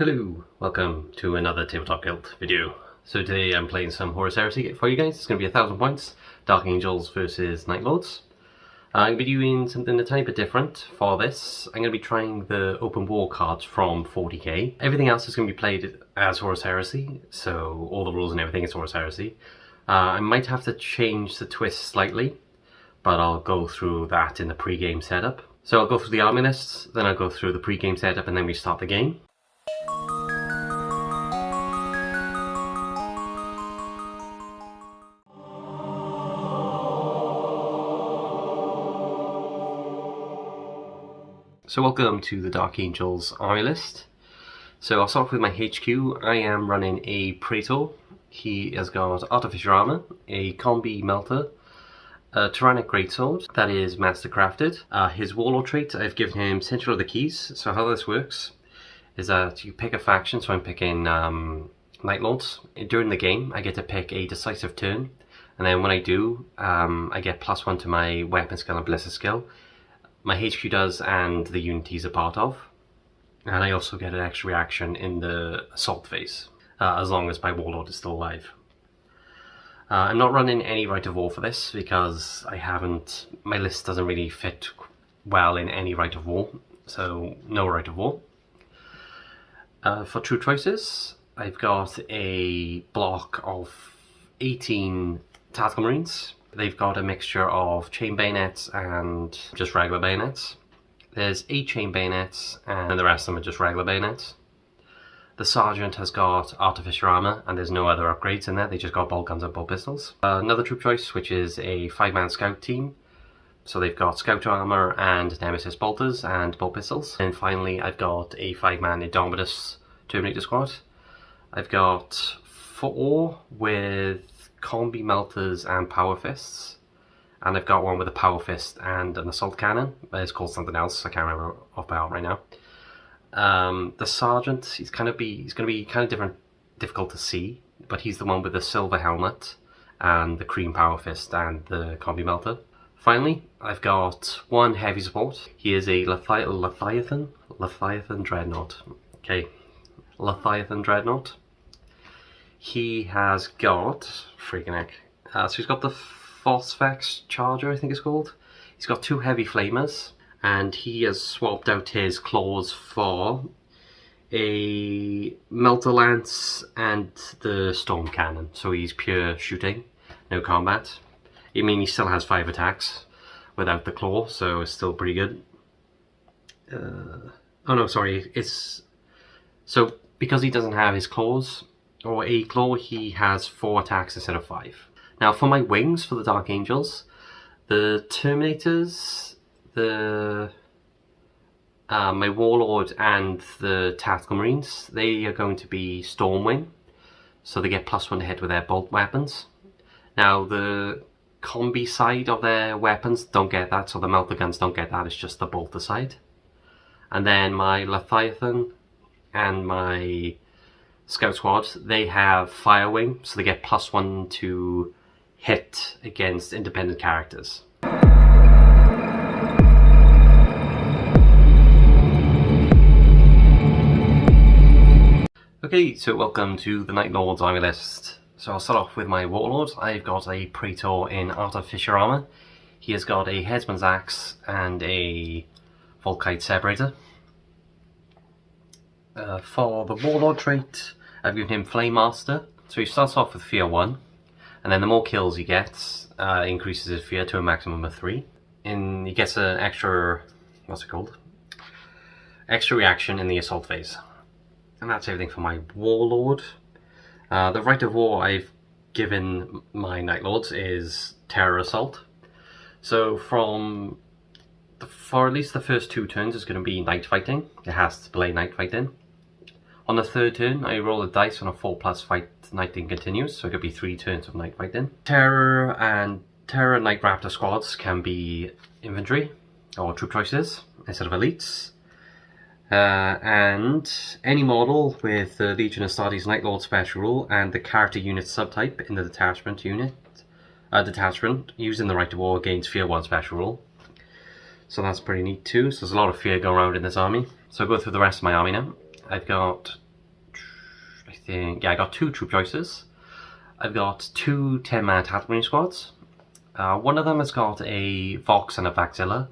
Hello, welcome to another Tabletop Guild video. So today I'm playing some Horus Heresy for you guys. It's going to be 1000 points, Dark Angels versus Night Lords. I'm going to be doing something a tiny bit different for this. I'm going to be trying the open war cards from 40k. Everything else is going to be played as Horus Heresy, so all the rules and everything is Horus Heresy. I might have to change the twist slightly, but I'll go through that in the pre-game setup. So I'll go through the army lists, then I'll go through the pre-game setup, and then we start the game. So welcome to the Dark Angels army list. So I'll start off with my HQ. I am running a Praetor. He has got Artificer Armor, a Combi Melter, a Tyrannic Greatsword that is master crafted. His Warlord trait, I've given him Sentinel of the Keys. So how this works is that you pick a faction, so I'm picking Night Lords. During the game I get to pick a decisive turn, and then when I do, I get +1 to my weapon skill and ballistic skill. My HQ does, and the unit he's a part of. And I also get an extra reaction in the assault phase, as long as my Warlord is still alive. I'm not running any Rite of War for this, because my list doesn't really fit well in any Rite of War, so no Rite of War. For true choices, I've got a block of 18 Tactical Marines. They've got a mixture of chain bayonets and just regular bayonets. There's 8 chain bayonets, and the rest of them are just regular bayonets. The Sergeant has got Artificer Armor, and there's no other upgrades in there, they just got bolt guns and bolt pistols. Another troop choice, which is a 5-man scout team. So they've got Scout Armor and Nemesis bolters and bolt pistols. And finally I've got a 5-man Indomitus Terminator squad. I've got 4 with Combi Melters and Power Fists, and I've got one with a Power Fist and an Assault Cannon, but it's called something else, I can't remember off by heart right now. The Sergeant, he's going to be kind of difficult to see, but he's the one with the silver helmet and the cream Power Fist and the Combi Melter. Finally, I've got one heavy support. He is a Leviathan Dreadnought. Okay, Leviathan Dreadnought. He has got, freaking heck, so he's got the Phosphex Charger, I think it's called. He's got 2 heavy flamers, and he has swapped out his claws for a Melter Lance and the Storm Cannon. So he's pure shooting, no combat. I mean, he still has 5 attacks without the claw, so it's still pretty good. Oh no, sorry, so because he doesn't have his claws, or a claw, he has 4 attacks instead of 5. Now for my wings for the Dark Angels, the Terminators, my Warlord and the Tactical Marines, they are going to be Stormwing, so they get +1 to hit with their bolt weapons. Now the combi side of their weapons don't get that, so the melter guns don't get that, it's just the bolter side. And then my Leviathan and my Scout Squad, they have Fire Wing, so they get +1 to hit against independent characters. Okay, so welcome to the Night Lords army list. So I'll start off with my Warlord. I've got a Praetor in Artificer Armor. He has got a Headsman's Axe and a Volkite Separator. For the Warlord trait, I've given him Flame Master. So he starts off with Fear 1, and then the more kills he gets, increases his Fear to a maximum of 3. And he gets an extra, extra reaction in the assault phase. And that's everything for my Warlord. The Rite of War I've given my Night Lords is Terror Assault. So for at least the first 2 turns it's going to be night fighting. It has to play night fighting. On the 3rd turn, I roll a dice on a 4+ fight nighting continues, so it could be 3 turns of night fighting. Terror and Night Raptor squads can be infantry or troop choices instead of elites. And any model with the Legion Astartes Night Lord special rule and the character unit subtype in the detachment using the Rite of War gains Fear 1 special rule. So that's pretty neat too. So there's a lot of fear going around in this army. So I'll go through the rest of my army now. I've got think, yeah, I got 2 troop choices. I've got 2 10-man Tactical Marine squads. One of them has got a Vox and a Vaxilla.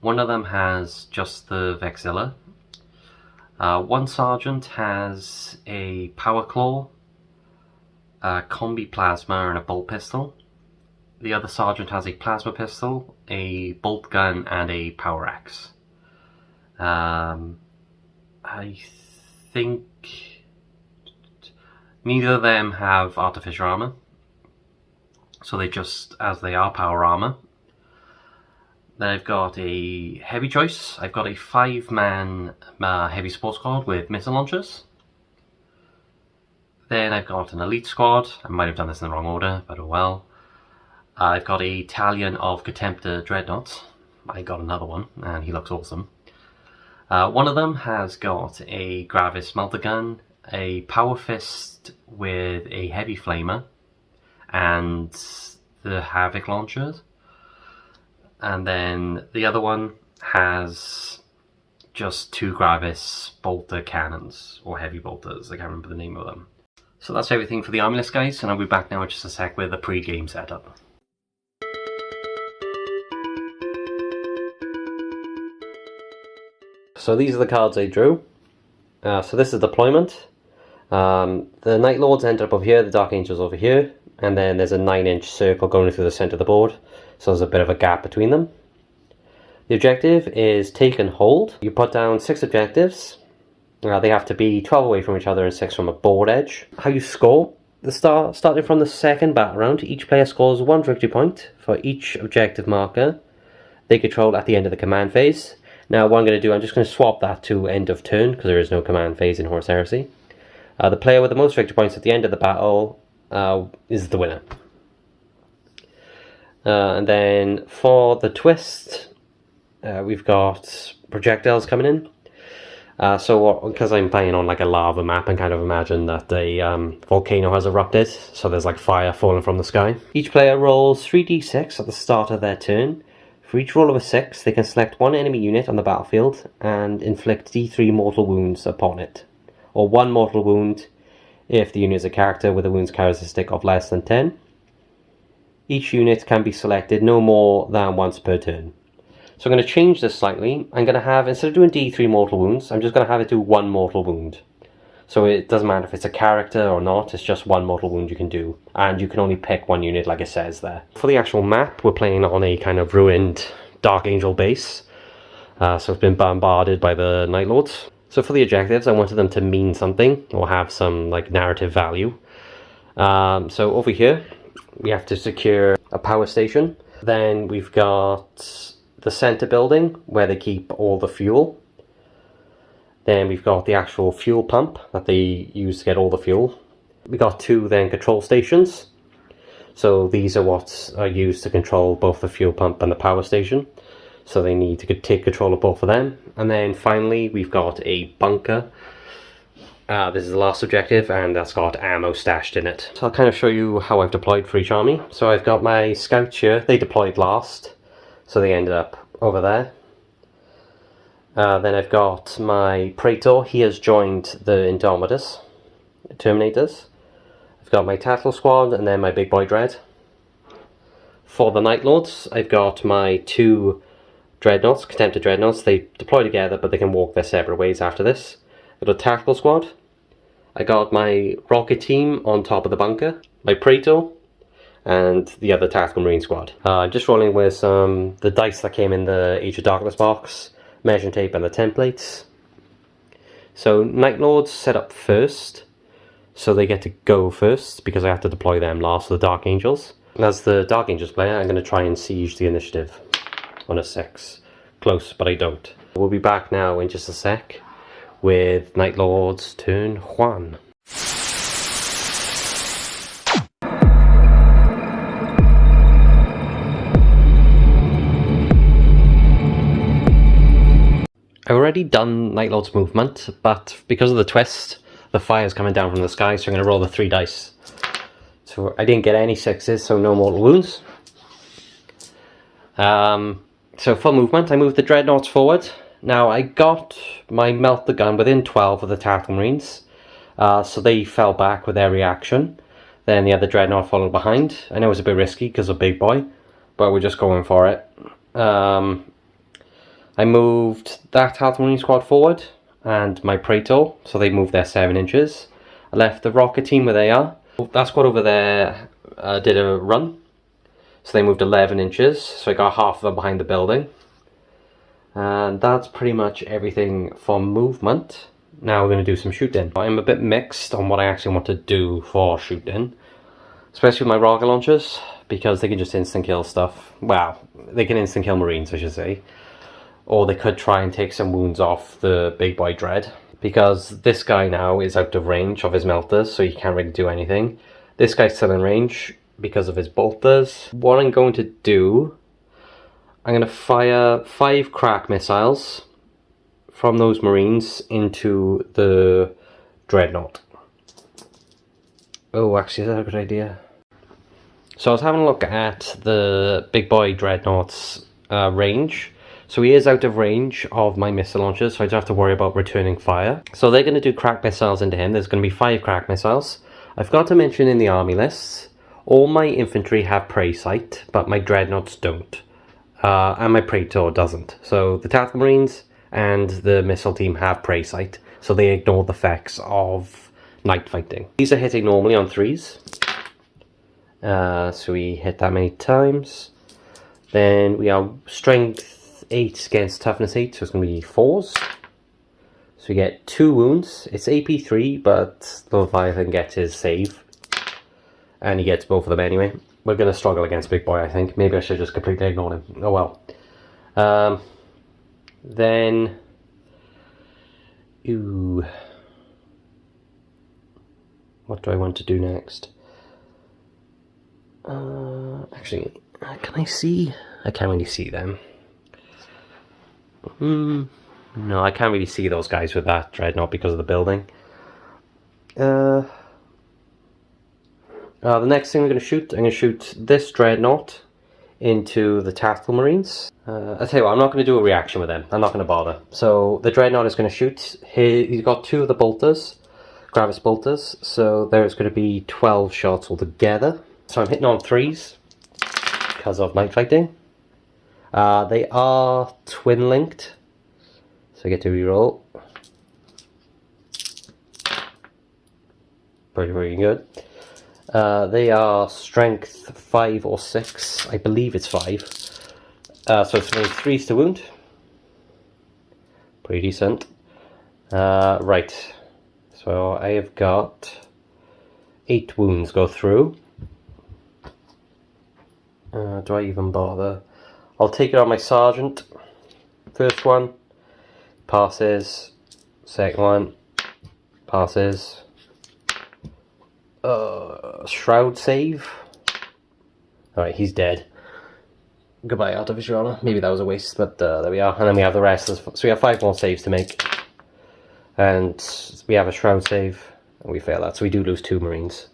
One of them has just the Vexilla. One sergeant has a Power Claw, a Combi Plasma, and a Bolt Pistol. The other sergeant has a Plasma Pistol, a Bolt Gun, and a Power Axe. I think neither of them have artificial armor, so they just, as they are, power armor. Then I've got a heavy choice. I've got a 5-man heavy support squad with missile launchers. Then I've got an elite squad. I might have done this in the wrong order, but oh well. I've got a Battalion of Contemptor Dreadnoughts. I got another one, and he looks awesome. One of them has got a Gravis Melter Gun, a Power Fist with a Heavy Flamer, and the Havoc Launchers. And then the other one has just 2 Gravis Bolter Cannons, or Heavy Bolters, I can't remember the name of them. So that's everything for the army list, guys, and I'll be back now in just a sec with a pre-game setup. So these are the cards I drew. So this is deployment. The Night Lords end up over here, the Dark Angels over here, and then there's a 9-inch circle going through the centre of the board, so there's a bit of a gap between them. The objective is take and hold. You put down 6 objectives. They have to be 12 away from each other and 6 from a board edge. How you score? Starting from the second battle round, each player scores 1 victory point for each objective marker they control at the end of the command phase. Now what I'm going to do, I'm just going to swap that to end of turn, because there is no command phase in Horus Heresy. The player with the most victory points at the end of the battle is the winner. And then for the twist, we've got projectiles coming in. So because I'm playing on like a lava map, and kind of imagine that a volcano has erupted, so there's like fire falling from the sky. Each player rolls 3d6 at the start of their turn. For each roll of a 6, they can select 1 enemy unit on the battlefield and inflict d3 mortal wounds upon it, or 1 mortal wound if the unit is a character with a wounds characteristic of less than 10. Each unit can be selected no more than once per turn. So I'm going to change this slightly. I'm going to have, instead of doing d3 mortal wounds, I'm just going to have it do 1 mortal wound. So it doesn't matter if it's a character or not, it's just 1 mortal wound you can do. And you can only pick 1 unit like it says there. For the actual map, we're playing on a kind of ruined Dark Angel base. So it's been bombarded by the Night Lords. So for the objectives, I wanted them to mean something, or have some like narrative value. So over here, we have to secure a power station. Then we've got the center building, where they keep all the fuel. Then we've got the actual fuel pump that they use to get all the fuel. We got 2 then control stations. So these are what are used to control both the fuel pump and the power station. So they need to take control of both of them. And then finally we've got a bunker. This is the last objective, and that's got ammo stashed in it. So I'll kind of show you how I've deployed for each army. So I've got my scouts here. They deployed last, so they ended up over there. Then I've got my Praetor. He has joined the Indomitus, Terminators. I've got my Tactical Squad, and then my Big Boy Dread. For the Night Lords, I've got my 2 Dreadnoughts, Contemptor Dreadnoughts. They deploy together, but they can walk their separate ways after this. I've got a Tactical Squad. I got my Rocket Team on top of the bunker, my Praetor, and the other Tactical Marine Squad. I'm just rolling with the dice that came in the Age of Darkness box, measuring tape, and the templates. So Night Lords set up first, so they get to go first, because I have to deploy them last for the Dark Angels. And as the Dark Angels player, I'm going to try and siege the initiative on a 6. Close, but I don't. We'll be back now in just a sec with Night Lords turn 1. I've already done Night Lord's movement, but because of the twist, the fire is coming down from the sky, so I'm going to roll the 3 dice. So I didn't get any 6s, so no mortal wounds. So for movement, I moved the Dreadnoughts forward. Now I got my Melt the Gun within 12 of the Tactical Marines. So they fell back with their reaction. Then the other dreadnought followed behind. I know it's a bit risky because of Big Boy, but we're just going for it. I moved that Half Marine squad forward and my Praetor, so they moved their 7 inches. I left the rocket team where they are. That squad over there did a run, so they moved 11 inches, so I got half of them behind the building. And that's pretty much everything for movement. Now we're going to do some shooting. I'm a bit mixed on what I actually want to do for shooting, especially with my rocket launchers, because they can just instant kill stuff. Well, they can instant kill Marines, I should say. Or they could try and take some wounds off the Big Boy Dread, because this guy now is out of range of his melters, so he can't really do anything. This guy's still in range because of his bolters. What I'm going to do, I'm going to fire 5 crack missiles from those Marines into the Dreadnought. Oh, actually, is that a good idea? So I was having a look at the Big Boy Dreadnought's range. So he is out of range of my missile launchers, so I don't have to worry about returning fire. So they're going to do crack missiles into him. There's going to be 5 crack missiles. I forgot to mention in the army lists, all my infantry have prey sight, but my dreadnoughts don't. And my Praetor doesn't. So the Tactical Marines and the missile team have prey sight, so they ignore the effects of night fighting. These are hitting normally on 3s. So we hit that many times. Then we are strength 8 against toughness 8, so it's going to be 4s. So we get 2 wounds. It's AP 3, but the Leviathan gets his save. And he gets both of them anyway. We're going to struggle against Big Boy, I think. Maybe I should just completely ignore him. Oh well. Then... Ooh. What do I want to do next? Actually, can I see? I can't really see them. No, I can't really see those guys with that dreadnought because of the building. The next thing I'm going to shoot this dreadnought into the Tactical Marines. I'll tell you what, I'm not going to do a reaction with them. I'm not going to bother. So the dreadnought is going to shoot. He's got 2 of the bolters, Gravis bolters, so there's going to be 12 shots altogether. So I'm hitting on 3s because of night fighting. They are twin linked, so I get to reroll. Pretty, very good. They are strength 5 or 6. I believe it's 5. So it's only 3s to wound. Pretty decent. Right. So I have got 8 wounds go through. Do I even bother? I'll take it on my sergeant. First one passes. Second one passes. Shroud save. Alright, he's dead. Goodbye, Artificial Armor. Maybe that was a waste, but there we are. And then we have the rest. So we have 5 more saves to make. And we have a Shroud save. And we fail that, so we do lose 2 Marines.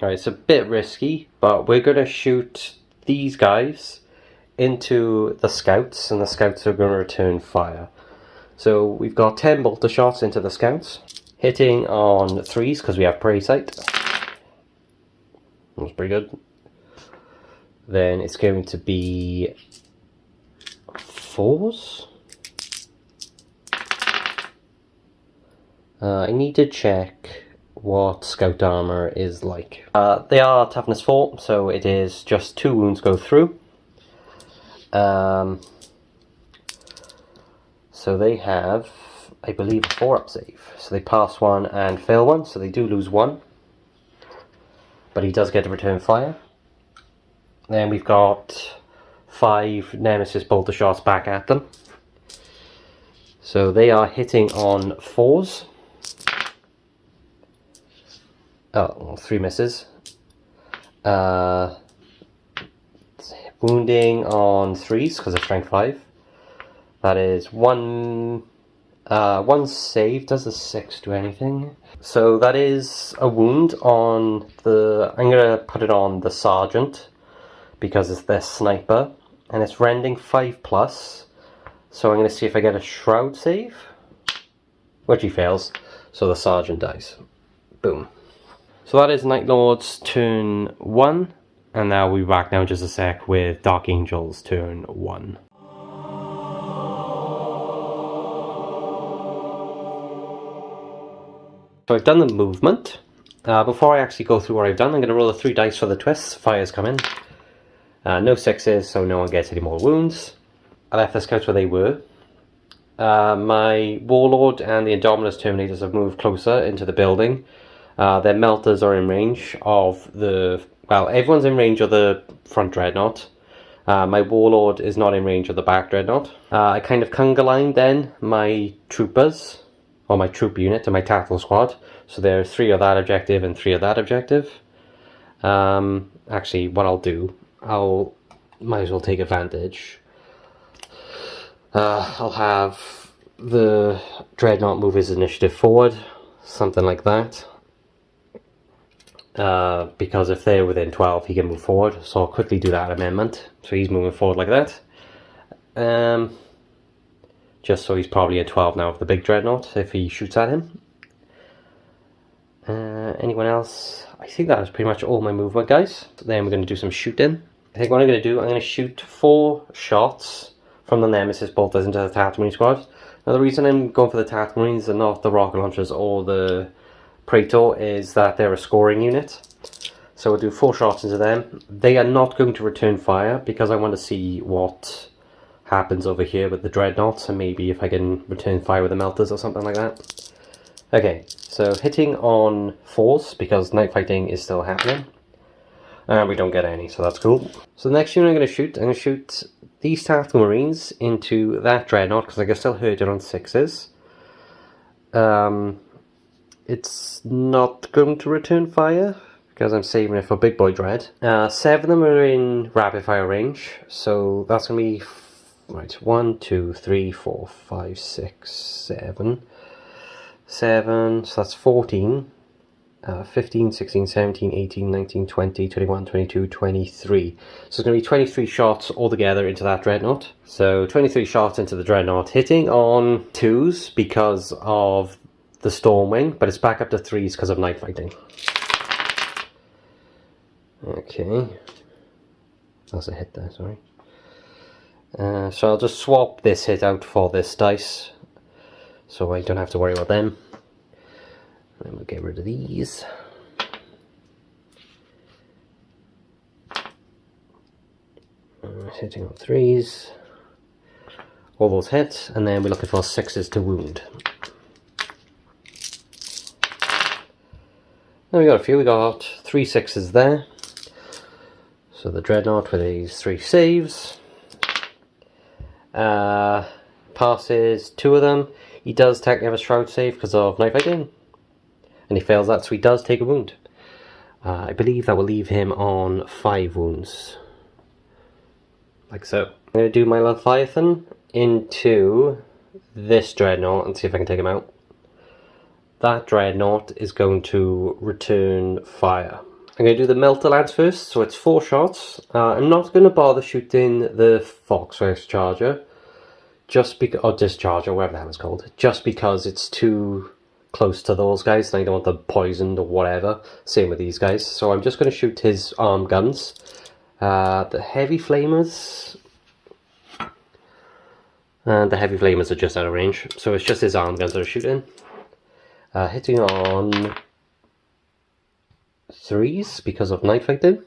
Alright, it's a bit risky, but we're going to shoot these guys into the scouts, and the scouts are going to return fire. So we've got 10 bolter shots into the scouts, hitting on 3s because we have prey sight. That's pretty good. Then it's going to be 4s. I need to check what scout armor is like. They are toughness 4, so it is just 2 wounds go through. So they have, I believe, a 4-up save. So they pass 1 and fail 1, so they do lose 1. But he does get to return fire. Then we've got 5 Nemesis bolter shots back at them. So they are hitting on 4s. Oh, 3 misses. Wounding on 3s because of strength 5. That is 1 save. Does the 6 do anything? So that is a wound on the... I'm going to put it on the sergeant because it's their sniper. And it's rending 5+. So I'm going to see if I get a shroud save. Which he fails. So the sergeant dies. Boom. So that is Night Lord's turn 1, and now we'll be back now in just a sec with Dark Angel's turn 1. So I've done the movement. Before I actually go through what I've done, I'm going to roll the 3 dice for the twists. Fires come in. No 6s, so no one gets any more wounds. I left the scouts where they were. My Warlord and the Indominus Terminators have moved closer into the building. Their melters are in range of the... Well, everyone's in range of the front dreadnought. My Warlord is not in range of the back dreadnought. I kind of conga lined then my troopers, or my troop unit, and my tactical squad. So there are 3 of that objective and 3 of that objective. Actually, what I'll do, might as well take advantage. I'll have the dreadnought move his initiative forward, something like that. Because if they're within 12, he can move forward. So I'll quickly do that amendment. So he's moving forward like that. Just so he's probably at 12 now of the big dreadnought if he shoots at him. Anyone else? I think that is pretty much all my movement, guys. Then we're going to do some shooting. I think what I'm going to do, I'm going to shoot 4 shots from the Nemesis bolters into the Tactical Marine squad. Now the reason I'm going for the Tactical Marines and not the rocket launchers or the Praetor is that they're a scoring unit. So we'll do 4 shots into them. They are not going to return fire because I want to see what happens over here with the dreadnoughts and maybe if I can return fire with the melters or something like that. Okay, so hitting on 4s because night fighting is still happening. And we don't get any, so that's cool. So the next unit I'm going to shoot these Tactical Marines into that dreadnought because I can still hurt it on 6s. It's not going to return fire because I'm saving it for Big Boy Dread. 7 of them are in rapid fire range, so that's going to be right. 1, 2, 3, 4, 5, 6, 7. 7, so that's 14. 15, 16, 17, 18, 19, 20, 21, 22, 23. So it's going to be 23 shots altogether into that dreadnought. So 23 shots into the dreadnought, hitting on 2s because of the Stormwing, but it's back up to 3s because of night fighting. Okay. That's a hit there, sorry. So I'll just swap this hit out for this dice, so I don't have to worry about them. Then we'll get rid of these. Hitting on 3s. All those hits, and then we're looking for 6s to wound. Now we got a few, we got 3 6s there. So the dreadnought with these 3 saves. Passes 2 of them. He does technically have a shroud save because of night fighting. And he fails that, so he does take a wound. I believe that will leave him on 5 wounds. Like so. I'm going to do my Leviathan into this dreadnought and see if I can take him out. That dreadnought is going to return fire. I'm going to do the Melter Lads first, so it's 4 shots. I'm not going to bother shooting the Fox Charger, just because, or Discharger, whatever that was called, just because it's too close to those guys and I don't want them poisoned or whatever. Same with these guys. So I'm just going to shoot his arm guns. The heavy flamers, and the heavy flamers are just out of range, so it's just his arm guns that are shooting. Hitting on 3s because of night fighting.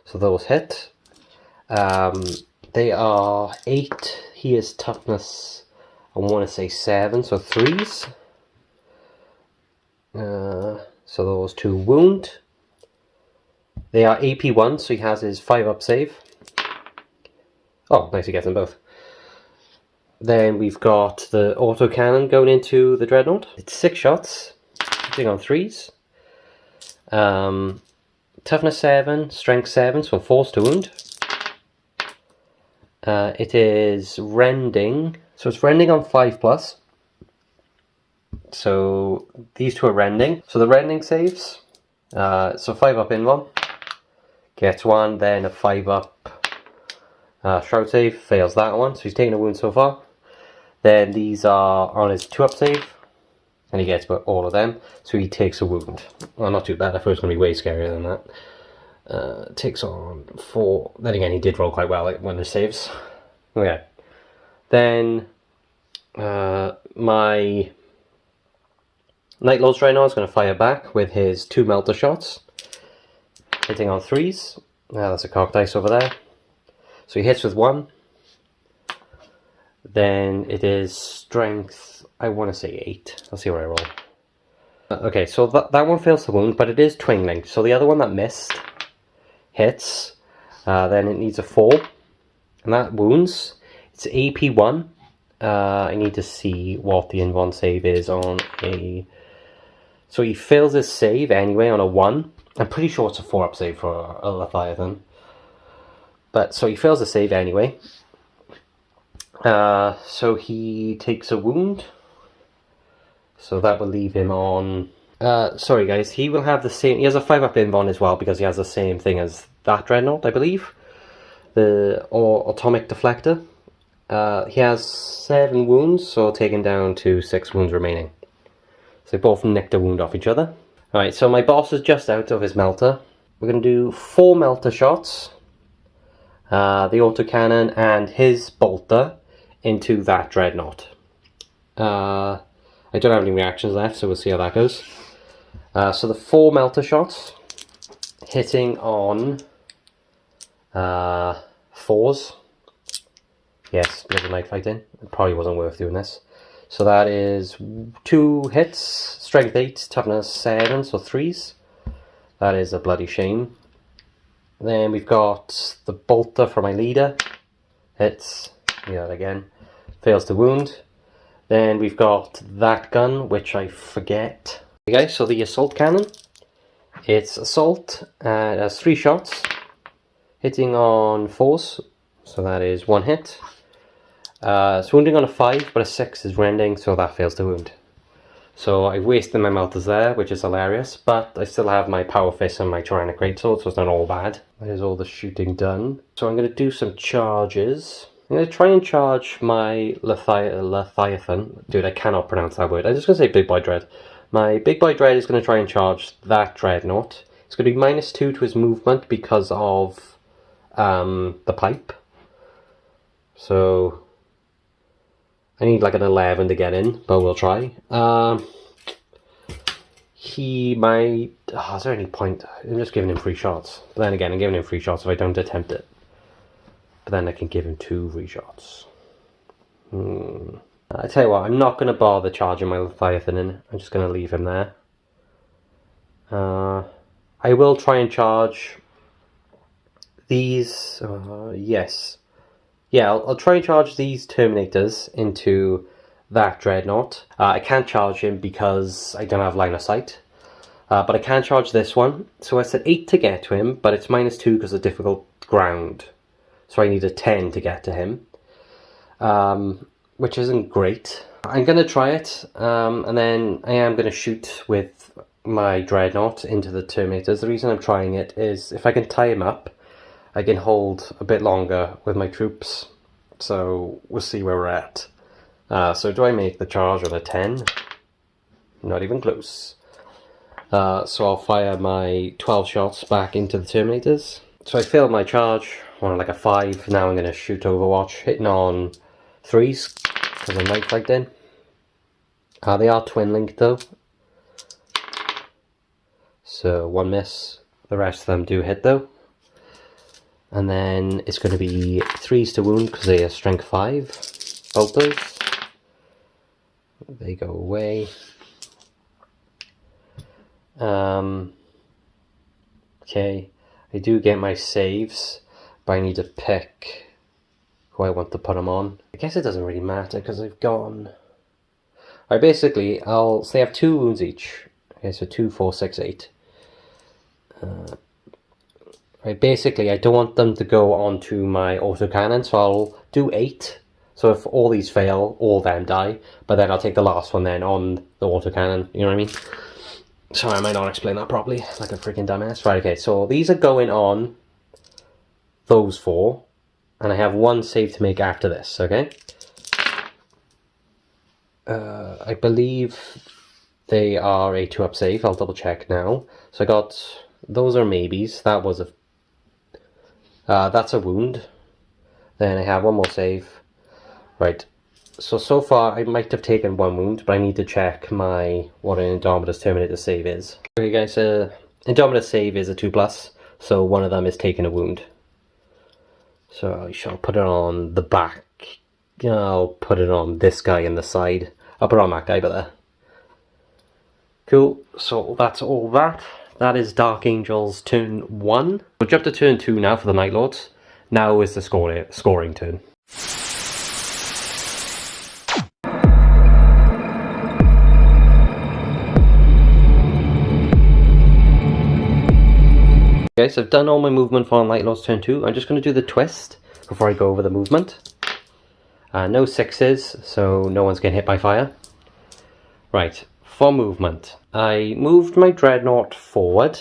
So those hit. They are 8. He is toughness, I want to say 7, so 3s. So those 2 wound. They are AP 1, so he has his 5 up save. Oh, nice, he gets them both. Then we've got the autocannon going into the dreadnought. It's 6 shots, hitting on 3s. Toughness 7, strength 7, so 4s to wound. It is rending, so it's rending on 5+. So these 2 are rending. So the rending saves. So 5 up in 1. Gets 1, then a 5 up shroud save, fails that one, so he's taking a wound so far. Then these are on his 2 up save. and he gets all of them, so he takes a wound. Well, not too bad. I thought it was going to be way scarier than that. Takes on 4. Then again, he did roll quite well when he saves. Okay. Then my Night Lord's Dreadnought is going to fire back with his 2 melter shots, hitting on 3s. Now that's a cock dice over there. So he hits with 1. Then it is strength, I want to say 8. I'll see what I roll. Okay, so that one fails the wound, but it is twin linked. So the other one that missed hits, then it needs a 4. And that wounds. It's AP1. I need to see what the invuln save is on a... So he fails his save anyway on a 1. I'm pretty sure it's a 4-up save for a Leviathan. But, so he fails the save anyway. So he takes a wound. So that will leave him on... sorry guys, he will have the same... He has a 5-up invuln as well, because he has the same thing as that Dreadnought, I believe. The Atomic Deflector. He has 7 wounds, so taken down to 6 wounds remaining. So they both nicked a wound off each other. Alright, so my boss is just out of his melter. We're going to do 4 melter shots. The autocannon and his bolter into that Dreadnought. I don't have any reactions left, so we'll see how that goes. So the 4 melter shots, hitting on 4s. Yes, little night fighting. It probably wasn't worth doing this. So that is 2 hits, strength 8, toughness 7, so 3s. That is a bloody shame. Then we've got the bolter for my leader. Hits, yeah, again, fails to wound. Then we've got that gun, which I forget. Okay, so the assault cannon. It's assault, it has 3 shots, hitting on 4s. So that is 1 hit. It's wounding on a 5, but a 6 is rending, so that fails to wound. So I've wasted my melters there, which is hilarious, but I still have my power fist and my tyrannic greatsword, so it's not all bad. That is all the shooting done. So I'm going to do some charges. I'm going to try and charge my Leviathan. Dude, I cannot pronounce that word. I'm just going to say Big Boy Dread. My Big Boy Dread is going to try and charge that Dreadnought. It's going to be -2 to his movement because of the pipe. So I need like an 11 to get in, but we'll try. He might... is there any point? I'm just giving him 3 shots. But then again, I'm giving him 3 shots if I don't attempt it. But then I can give him 2 free shots. I tell you what, I'm not going to bother charging my Leviathan in. I'm just going to leave him there. I will try and charge these... yes. Yeah, I'll try and charge these Terminators into that Dreadnought. I can't charge him because I don't have line of sight. But I can charge this one. So I said 8 to get to him, but it's -2 because of difficult ground. So I need a 10 to get to him. Which isn't great. I'm going to try it. And then I am going to shoot with my Dreadnought into the Terminators. The reason I'm trying it is if I can tie him up, I can hold a bit longer with my troops. So we'll see where we're at. So do I make the charge on a 10? Not even close. So I'll fire my 12 shots back into the Terminators. So I failed my charge on like a 5. Now I'm going to shoot Overwatch, hitting on 3s because I'm night fighting. They are twin linked though. So 1 miss. The rest of them do hit though. And then it's going to be 3s to wound because they are strength 5 bolters. They go away. Okay, I do get my saves, but I need to pick who I want to put them on. I guess it doesn't really matter because I've gone... Alright, basically, I'll say I have 2 wounds each. Okay, so 2, 4, 6, 8. Right, basically, I don't want them to go onto my autocannon, so I'll do 8. So if all these fail, all them die. But then I'll take the last one then on the autocannon, you know what I mean? Sorry, I might not explain that properly, like a freaking dumbass. Right, okay, so these are going on those 4. And I have 1 save to make after this, okay? I believe They are a 2-up save. I'll double check now. So I got, those are maybes. That was a, that's a wound. Then I have one more save. Right. So far I might have taken 1 wound, but I need to check what an Indomitus Terminator save is. Okay guys, Indomitus save is a 2+, so one of them is taking a wound. So I shall put it on the back. I'll put it on this guy in the side. I'll put it on that guy, but there. Cool, so that's all that. That is Dark Angels turn 1. We'll jump to turn 2 now for the Night Lords. Now is the scoring turn. Guys, I've done all my movement for Night Lords turn 2. I'm just going to do the twist before I go over the movement. No 6s, so no one's getting hit by fire. Right, for movement. I moved my Dreadnought forward,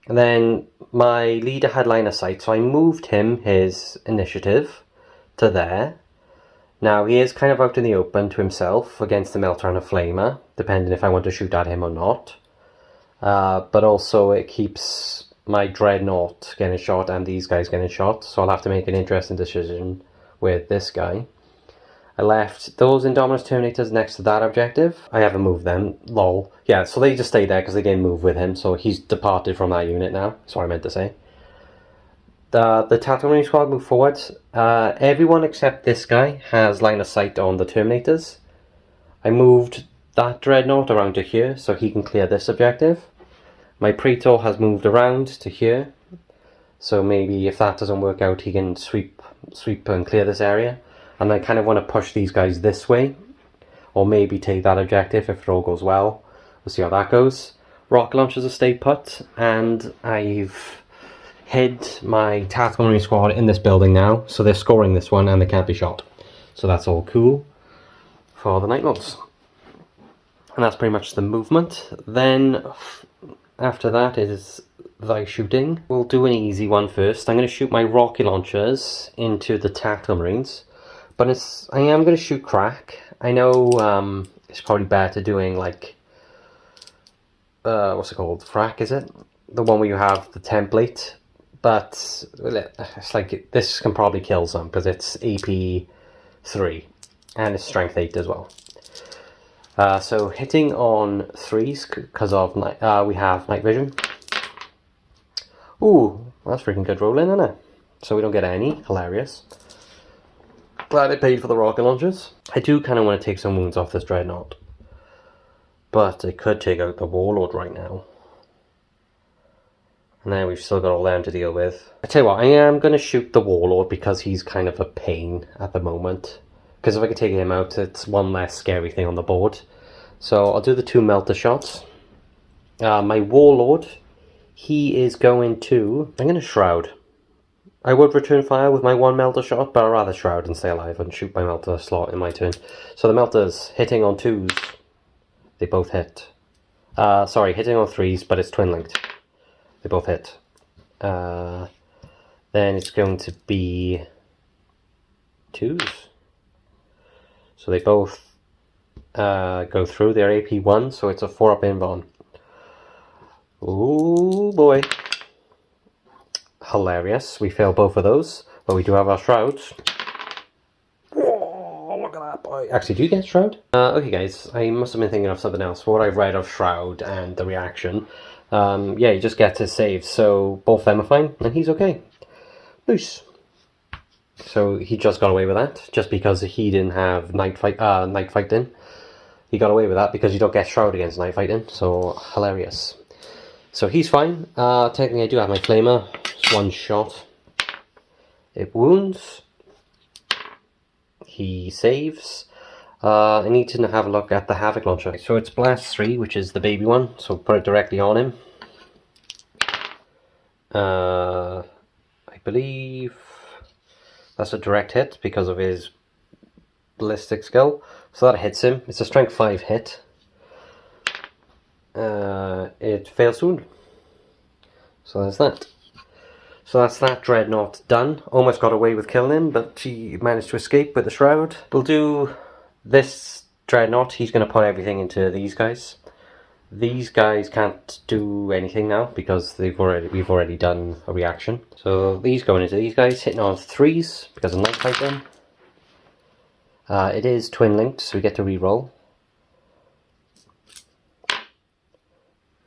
and then my leader had line of sight, so I moved his initiative to there. Now he is kind of out in the open to himself against the Melter and a Flamer, depending if I want to shoot at him or not. But also it keeps my Dreadnought getting shot and these guys getting shot, so I'll have to make an interesting decision with this guy. I left those Indominus Terminators next to that objective. I haven't moved them, lol. Yeah, so they just stay there because they didn't move with him, so he's departed from that unit now. That's what I meant to say. The Tactical Marine Squad moved forward. Everyone except this guy has line of sight on the Terminators. I moved that Dreadnought around to here so he can clear this objective. My Praetor has moved around to here, so maybe if that doesn't work out he can sweep and clear this area. And I kind of want to push these guys this way, or maybe take that objective if it all goes well. We'll see how that goes. Rocket launchers have stayed put, and I've hid my Tactical Marine Squad in this building now, so they're scoring this one and they can't be shot. So that's all cool for the Night Lords. And that's pretty much the movement. Then after that is thy shooting. We'll do an easy one first. I'm going to shoot my rocket launchers into the Tactical Marines. But I am going to shoot crack. I know it's probably better doing like, what's it called? Frack, is it? The one where you have the template. But it's like, this can probably kill some because it's AP 3 and it's strength 8 as well. So hitting on 3s because of we have night vision. Ooh, that's freaking good rolling, isn't it? So we don't get any. Hilarious. Glad I paid for the rocket launchers. I do kind of want to take some wounds off this Dreadnought. But I could take out the Warlord right now. And then we've still got all them to deal with. I tell you what, I am going to shoot the Warlord because he's kind of a pain at the moment. Because if I can take him out, it's one less scary thing on the board. So I'll do the 2 melter shots. My Warlord, he is going to... I'm going to Shroud. I would return fire with my 1 melter shot, but I'd rather Shroud and stay alive and shoot my melter slot in my turn. So the melters hitting on 2s, they both hit. Sorry, hitting on 3s, but it's twin linked. They both hit. Then it's going to be 2s. So they both go through. They're AP 1, so it's a 4-up invuln. Ooh boy. Hilarious. We fail both of those, but we do have our Shrouds. Whoa, look at that boy. Actually, do you get Shroud? Okay guys, I must have been thinking of something else. For what I've read of Shroud and the reaction, yeah, he just gets his saves, so both of them are fine, and he's okay. Nice. So he just got away with that, just because he didn't have night fighting. He got away with that because you don't get Shroud against night fighting, so hilarious. So he's fine. Technically I do have my Flamer. It's 1 shot. It wounds. He saves. I need to have a look at the Havoc Launcher. So it's Blast 3, which is the baby one, so put it directly on him. I believe that's a direct hit because of his ballistic skill. So that hits him. It's a strength 5 hit. It fails to wound. So there's that. So that's that Dreadnought done. Almost got away with killing him, but he managed to escape with the Shroud. We'll do this Dreadnought. He's going to put everything into these guys. These guys can't do anything now because we've already done a reaction. So these going into these guys, hitting on 3s because of night fighting. It is twin linked, so we get to reroll.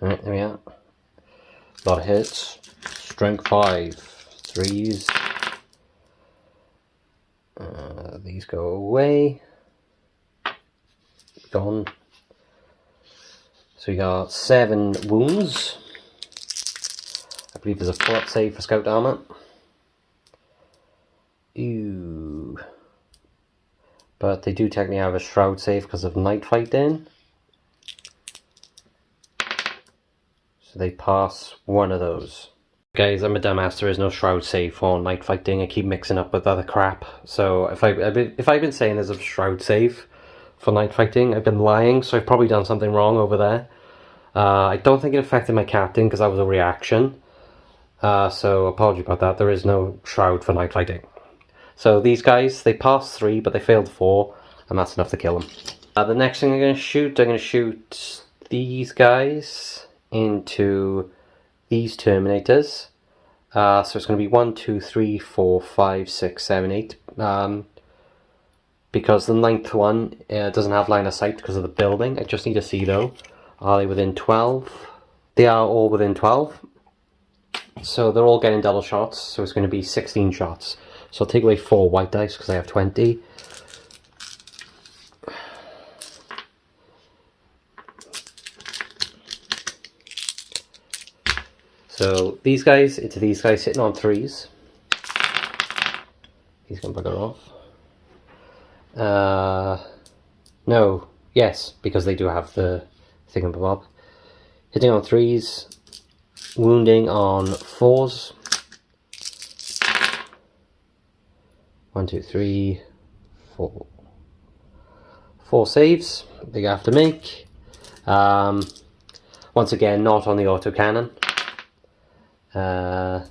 Alright, there we are. A lot of hits. Strength 5, 3s. These go away. Gone. So we got 7 wounds. I believe there's a 4-up save for scout armor. Ooh. But they do technically have a shroud save because of night fighting. So they pass one of those. Guys, I'm a dumbass. There is no shroud save for night fighting. I keep mixing up with other crap. So if I've been saying there's a shroud save for night fighting, I've been lying. So I've probably done something wrong over there. I don't think it affected my captain because that was a reaction. So apology about that. There is no shroud for night fighting. So these guys, they passed 3, but they failed 4, and that's enough to kill them. The next thing I'm going to shoot these guys into these Terminators. So it's going to be 1, 2, 3, 4, 5, 6, 7, 8. Because the 9th one doesn't have line of sight because of the building. I just need to see though. Are they within 12? They are all within 12. So they're all getting double shots. So it's going to be 16 shots. So I'll take away 4 white dice because I have 20. So these guys into these guys sitting on 3s. He's going to bugger off. No, yes, because they do have the thingamabob. Hitting on 3s, wounding on 4s. 1, 2, 3, 4. 4 saves they have to make. Once again, not on the autocannon.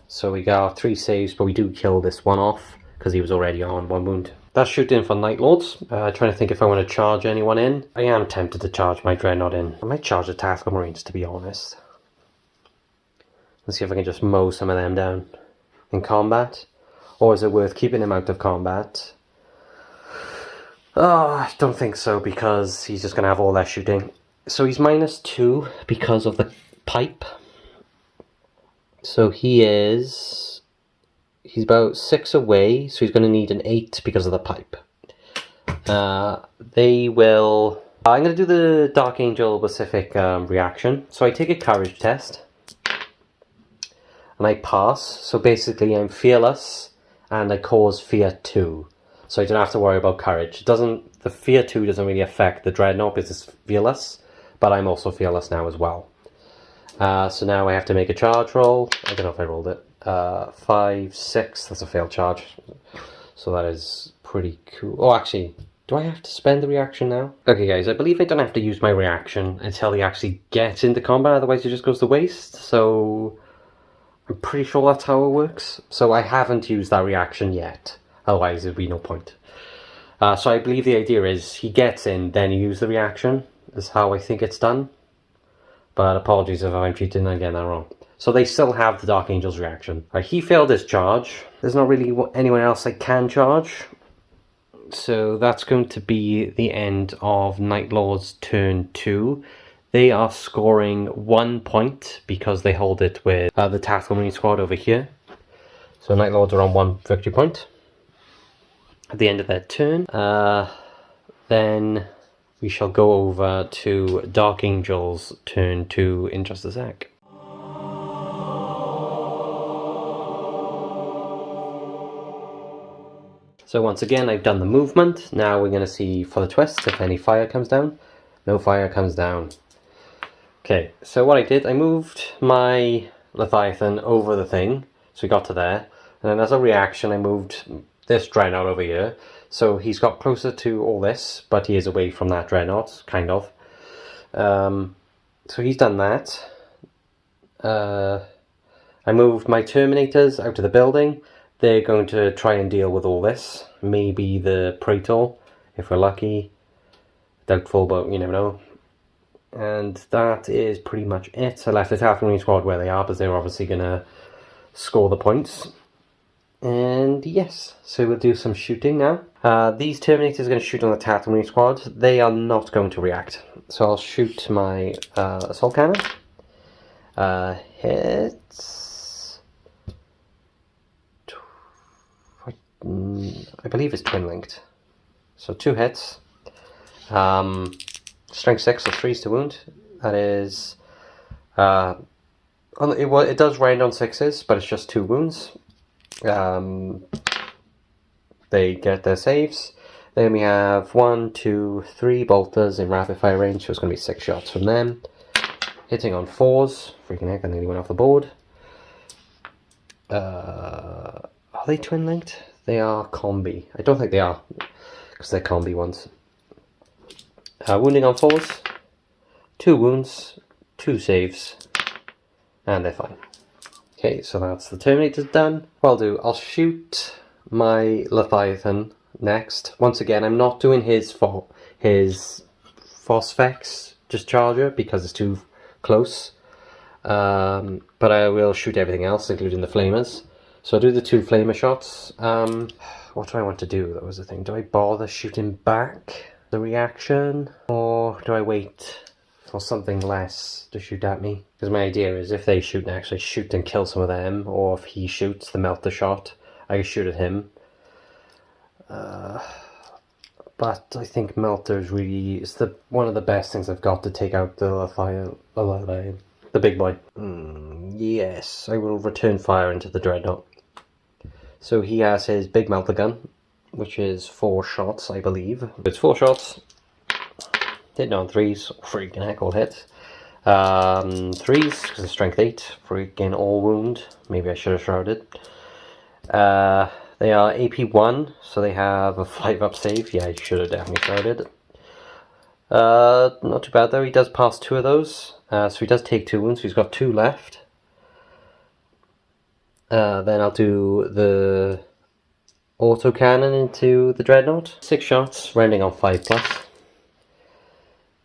So we got 3 saves, but we do kill this one off because he was already on 1 wound. That's shooting for Night Lords. Trying to think if I want to charge anyone in. I am tempted to charge my Dreadnought in. I might charge the Tactical Marines, to be honest. Let's see if I can just mow some of them down in combat. Or is it worth keeping him out of combat? Oh, I don't think so, because he's just going to have all that shooting. So he's -2 because of the pipe. So he's about 6 away, so he's going to need an 8 because of the pipe. They will... I'm going to do the Dark Angel Pacific reaction. So I take a courage test. And I pass. So basically I'm fearless. And I cause fear 2. So I don't have to worry about courage. The fear 2 doesn't really affect the Dreadnought because it's fearless. But I'm also fearless now as well. So now I have to make a charge roll. I don't know if I rolled it. 5, 6. That's a failed charge. So that is pretty cool. Oh, actually, do I have to spend the reaction now? Okay, guys, I believe I don't have to use my reaction until he actually gets into combat. Otherwise, it just goes to waste. So I'm pretty sure that's how it works. So I haven't used that reaction yet. Otherwise, there'd be no point. So I believe the idea is he gets in, then you use the reaction. Is how I think it's done. But apologies if I'm cheating and getting that wrong. So they still have the Dark Angel's reaction. Right, he failed his charge. There's not really anyone else I can charge. So that's going to be the end of Night Lord's turn 2. They are scoring 1 point because they hold it with the Tactical Marine squad over here. So Night Lords are on 1 victory point at the end of their turn. Then we shall go over to Dark Angel's turn 2 in just a sec. So once again, I've done the movement. Now we're going to see for the twist if any fire comes down. No fire comes down. Okay, so what I did, I moved my Leviathan over the thing. So we got to there. And then as a reaction, I moved this Dreadnought over here. So he's got closer to all this, but he is away from that Dreadnought, kind of. So he's done that. I moved my Terminators out of the building. They're going to try and deal with all this. Maybe the Praetor, if we're lucky. Doubtful, but you never know. And that is pretty much it. I left the Tackle Marine squad where they are, because they're obviously going to score the points. And yes, so we'll do some shooting now. These Terminators are going to shoot on the Tackle Marine squad. They are not going to react. So I'll shoot my assault cannon. Hits. I believe it's twin linked. So 2 hits. Strength 6, so 3s to wound. That is... it does round on 6s, but it's just 2 wounds. They get their saves. Then we have 1, 2, 3 bolters in rapid fire range, so it's going to be 6 shots from them. Hitting on 4s. Freaking heck, I nearly went off the board. Are they twin linked? They are combi. I don't think they are, because they're combi ones. Wounding on 4s. 2 wounds, 2 saves, and they're fine. Okay, so that's the Terminators done. What I'll shoot my Leviathan next. Once again, I'm not doing his Phosphex discharger because it's too close. But I will shoot everything else, including the flamers. So I'll do the 2 flamer shots. What do I want to do? That was the thing. Do I bother shooting back the reaction, or do I wait for something less to shoot at me? Because my idea is if they shoot and actually shoot and kill some of them, or if he shoots the melter shot, I can shoot at him. But I think melter is really one of the best things I've got to take out the big boy. Yes, I will return fire into the Dreadnought. So he has his big melter gun, which is 4 shots, I believe. It's 4 shots. Hitting on 3s. Freaking heck, all hits. 3s, because it's strength 8. Freaking all wound. Maybe I should have shrouded. They are AP 1, so they have a 5-up save. Yeah, I should have definitely shrouded. Not too bad though. He does pass 2 of those. So he does take 2 wounds, so he's got 2 left. Then I'll do the auto cannon into the Dreadnought. 6 shots, rounding on 5+.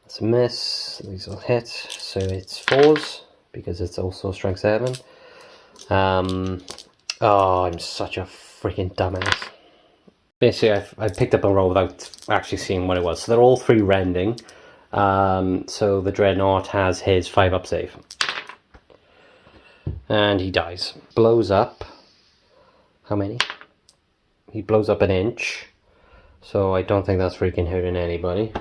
That's a miss. These will hit, so it's 4s because it's also strength 7. Oh, I'm such a freaking dumbass. Basically, I picked up a roll without actually seeing what it was. So they're all 3 rending. So the Dreadnought has his 5-up save. And he dies. Blows up. How many? He blows up 1 inch. So I don't think that's freaking hurting anybody.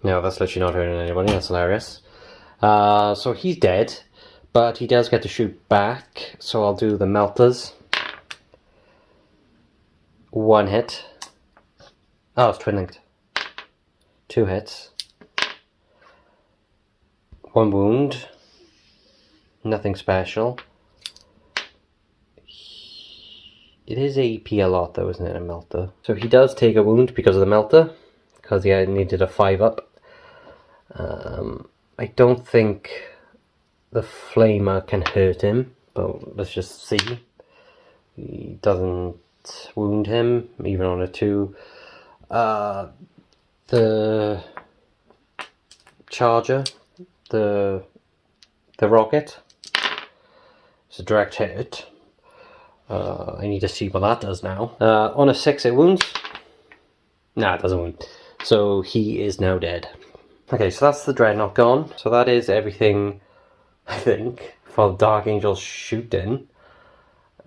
No, that's literally not hurting anybody. That's hilarious. So he's dead. But he does get to shoot back. So I'll do the melters. 1 hit. Oh, it's twin linked. 2 hits. 1 wound. Nothing special. It is AP a lot though, isn't it, a melter? So he does take a wound because of the melter. Because he needed a 5-up. I don't think the flamer can hurt him. But let's just see. He doesn't wound him, even on a 2. The charger, the rocket, it's a direct hit. I need to see what that does now. On a 6 it wounds. Nah, it doesn't wound. So he is now dead. Okay, so that's the Dreadnought gone. So that is everything, I think, for the Dark Angels shooting.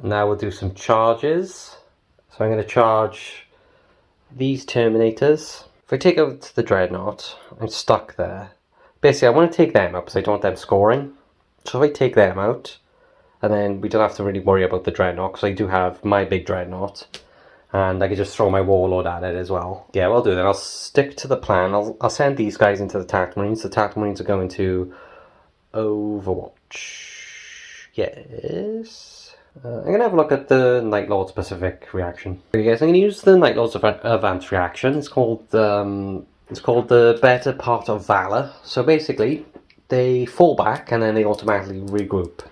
Now we'll do some charges. So I'm going to charge these Terminators. If I take out the Dreadnought, I'm stuck there. Basically, I want to take them out because I don't want them scoring. So if I take them out, and then we don't have to really worry about the Dreadnought because I do have my big Dreadnought. And I can just throw my Warlord at it as well. Yeah, what I'll do then, I'll stick to the plan. I'll send these guys into the Tactical Marines. The Tactical Marines are going to Overwatch. Yes. I'm going to have a look at the Night Lord specific reaction. Okay guys, I'm going to use the Night Lord's advanced reaction. It's called the Better Part of Valor. So basically, they fall back and then they automatically regroup.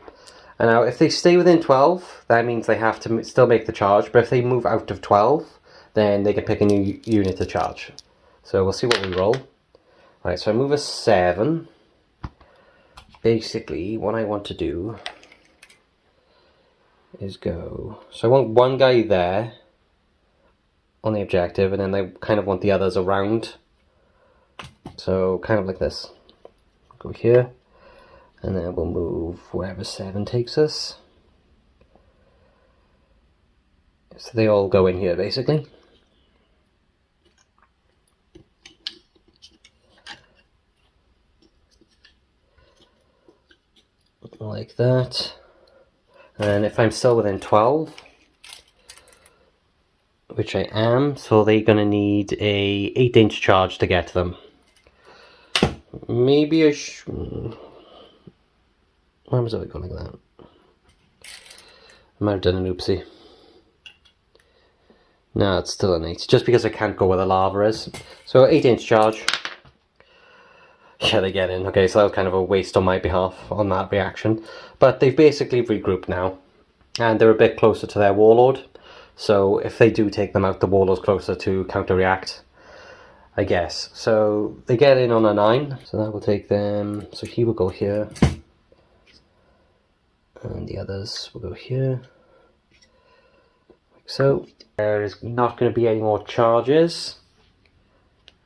And now if they stay within 12, that means they have to still make the charge. But if they move out of 12, then they can pick a new unit to charge. So we'll see what we roll. Right, so I move a 7. Basically, what I want to do is go... So I want one guy there on the objective, and then I kind of want the others around. So kind of like this. Go here, and then we'll move wherever 7 takes us. So they all go in here, basically. Like that. And if I'm still within 12, which I am, so they're going to need a 8-inch charge to get to them. Maybe I why was it going like that? I might have done an oopsie. No, it's still an 8, just because I can't go where the lava is. So 8-inch charge. Yeah, they get in. Okay, so that was kind of a waste on my behalf on that reaction. But they've basically regrouped now. And they're a bit closer to their warlord. So if they do take them out, the warlord's closer to counter-react, I guess. So they get in on a 9. So that will take them... So he will go here. And the others will go here. Like so. There is not going to be any more charges.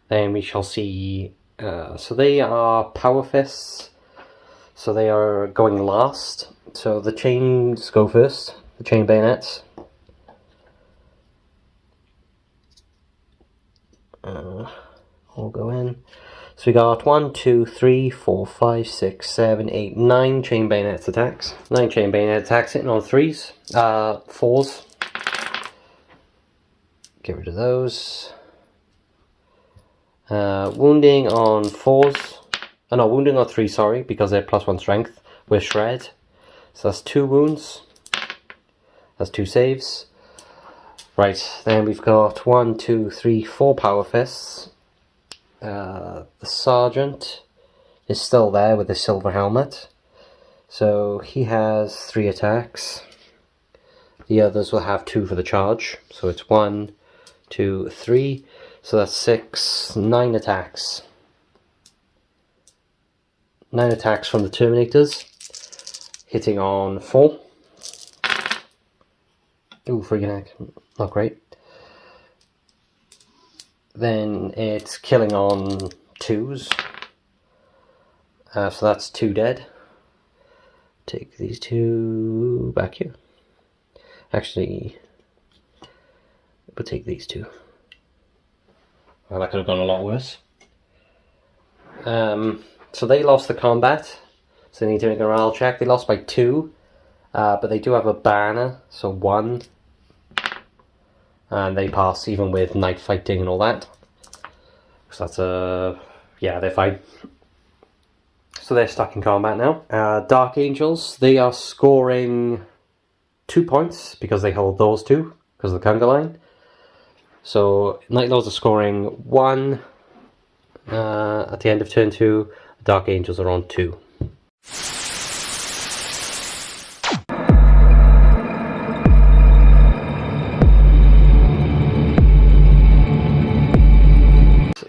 Then we shall see... so they are power fists, so they are going last. So the chains go first, the chain bayonets. All go in. So we got 1, 2, 3, 4, 5, 6, 7, 8, 9 chain bayonets attacks. 9 chain bayonet attacks hitting on 3s, 4s. Get rid of those. Wounding on 4s. Oh no, wounding on 3, sorry, because they're +1 strength with shred. So that's 2 wounds. That's 2 saves. Right, then we've got 1, 2, 3, 4 power fists. The sergeant is still there with his silver helmet. So he has 3 attacks. The others will have 2 for the charge. So it's 1, 2, 3. So that's 6, 9 attacks. 9 attacks from the Terminators. Hitting on 4. Ooh, friggin' heck. Not great. Then it's killing on 2s. So that's 2 dead. Take these 2 back here. Actually, we'll take these 2. Well, that could have gone a lot worse. So they lost the combat. So they need to make a morale check. They lost by 2. But they do have a banner. So 1. And they pass even with night fighting and all that. So that's a... yeah, they're fine. So they're stuck in combat now. Dark Angels, they are scoring 2 points because they hold those 2 because of the conga line. So Night Lords are scoring 1 at the end of turn 2. Dark Angels are on 2.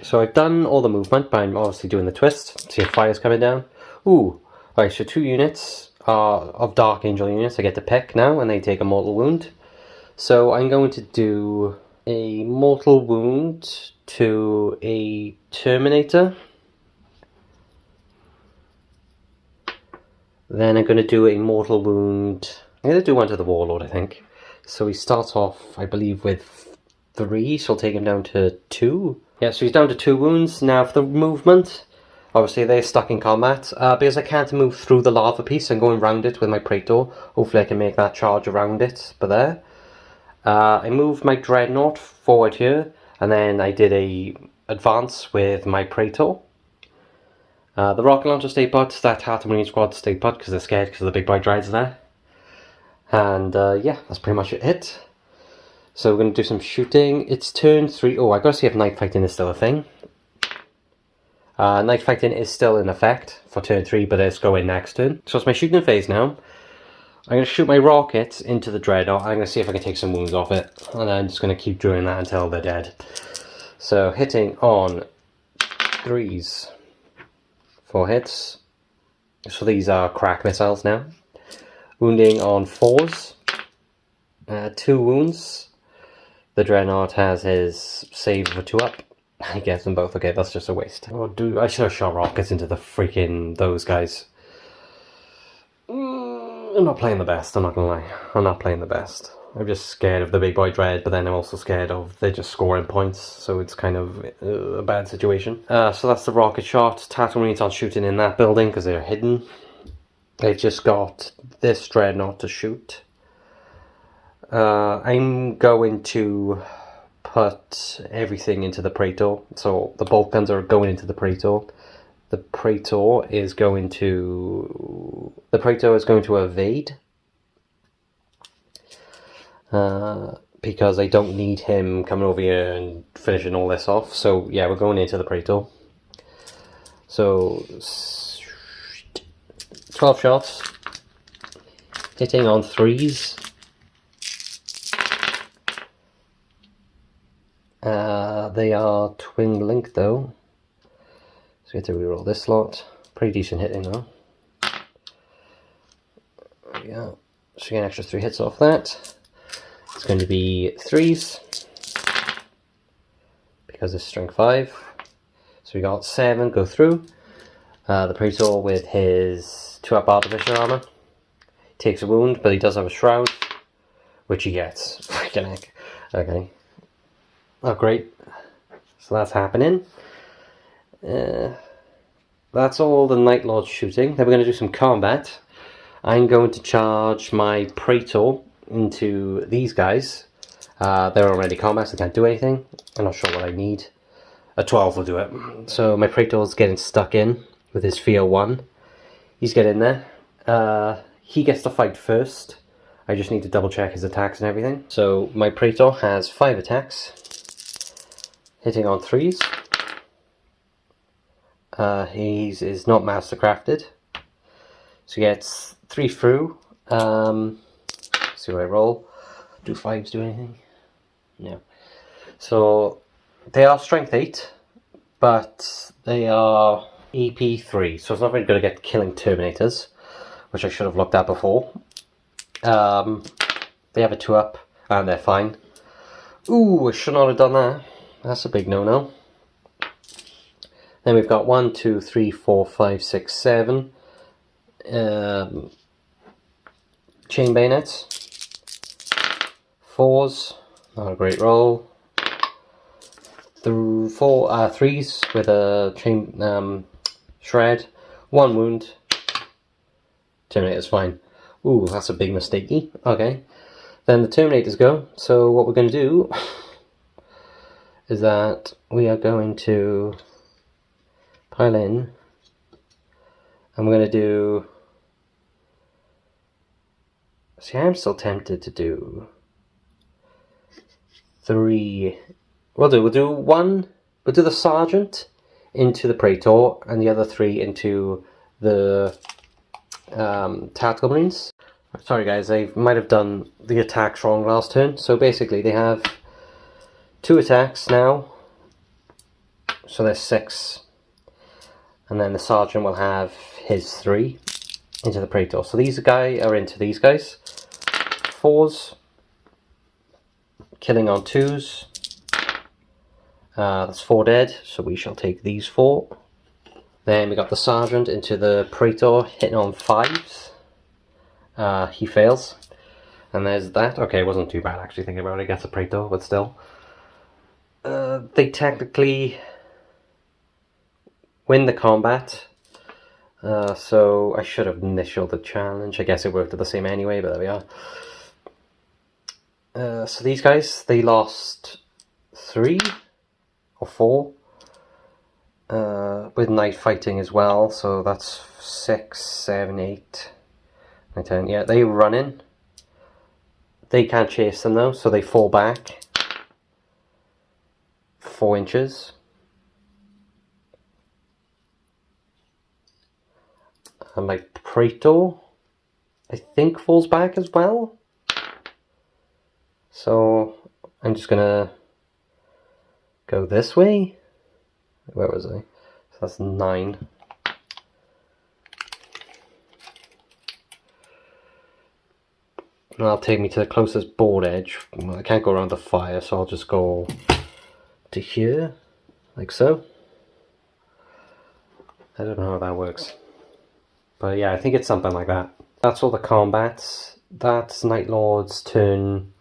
So I've done all the movement, but I'm obviously doing the twist. See if fire's coming down. Ooh, right, so 2 units of Dark Angel units I get to pick now, and they take a mortal wound. So I'm going to do a mortal wound to a Terminator. Then I'm going to do a mortal wound. I'm going to do one to the Warlord, I think. So he starts off, I believe, with 3, so I'll take him down to 2. Yeah, so he's down to 2 wounds. Now for the movement, obviously they're stuck in combat. Because I can't move through the lava piece, I'm going around it with my Praetor. Hopefully I can make that charge around it, but there. I moved my Dreadnought forward here, and then I did a advance with my Praetor. The Rocket Launcher stayed put, that Heart of Marine Squad stayed put because they're scared because the big bright dreads are there. And yeah, that's pretty much it. So we're going to do some shooting. It's turn 3. Oh, I gotta see if night fighting is still a thing. Night fighting is still in effect for turn 3, but it's going next turn. So it's my shooting phase now. I'm going to shoot my rockets into the dreadnought. I'm going to see if I can take some wounds off it. And I'm just going to keep doing that until they're dead. So hitting on 3s. 4 hits. So these are crack missiles now. Wounding on 4s. 2 wounds. The dreadnought has his save for 2 up. I get them both. Okay, that's just a waste. Oh, dude, I should have shot rockets into the freaking those guys. I'm not playing the best, I'm not gonna lie. I'm not playing the best. I'm just scared of the big boy dread, but then I'm also scared of they're just scoring points, so it's kind of a bad situation. So that's the rocket shot. Tactical Marines aren't shooting in that building because they're hidden. They've just got this dreadnought to shoot. I'm going to put everything into the Praetor. So the bolt guns are going into the Praetor. The Praetor is going to evade. Because I don't need him coming over here and finishing all this off. So yeah, we're going into the Praetor. So 12 shots, hitting on 3s. They are twin linked though, so we have to reroll this slot. Pretty decent hitting though. There we go. So you get an extra 3 hits off that. It's going to be 3s because it's strength 5. So we got 7 go through. The Praetor with his 2-up artificer armor takes a wound, but he does have a shroud, which he gets. Freaking heck. Okay. Oh, great. So that's happening. That's all the Night Lord shooting. Then we're going to do some combat. I'm going to charge my Praetor into these guys. They're already combat, so they can't do anything. I'm not sure what I need. A 12 will do it. So my Praetor's getting stuck in with his Fear 1. He's getting there. He gets to fight first. I just need to double check his attacks and everything. So my Praetor has 5 attacks. Hitting on 3s. He is not mastercrafted. So he gets 3 through. See what I roll. Do 5s do anything? No. So they are strength 8, but they are EP 3. So it's not very good at killing Terminators, which I should have looked at before. They have a 2-up and they're fine. Ooh, I should not have done that. That's a big no-no. Then we've got 1, 2, 3, 4, 5, 6, 7 chain bayonets. 4s, not a great roll. 3s with a chain shred. 1 wound. Terminator's fine. Ooh, that's a big mistake. Okay. Then the Terminators go. So what we're going to do is that we are going to pile in, and we're going to do. See, I'm still tempted to do 3. We'll do 1. We'll do the Sergeant into the Praetor, and the other 3 into the Tactical Marines. Sorry guys, I might have done the attacks wrong last turn. So basically they have 2 attacks now, so there's 6, and then the Sergeant will have his 3 into the Praetor. So these guys are into these guys. 4s, killing on 2s. That's 4 dead, so we shall take these 4. Then we got the Sergeant into the Praetor, hitting on 5s. He fails. And there's that. Okay, it wasn't too bad actually thinking about it against the Praetor, but still. They technically win the combat. So I should have initialed the challenge. I guess it worked the same anyway, but there we are. So these guys, they lost 3 or 4 with night fighting as well. So that's 6, 7, 8, 9, 10. Yeah, they run in. They can't chase them though, so they fall back 4 inches. And my Praetor I think falls back as well. So I'm just gonna go this way. Where was I? So that's 9. And that'll take me to the closest board edge. Well, I can't go around the fire, so I'll just go to here, like so. I don't know how that works. But yeah, I think it's something like that. That's all the combats. That's Night Lord's turn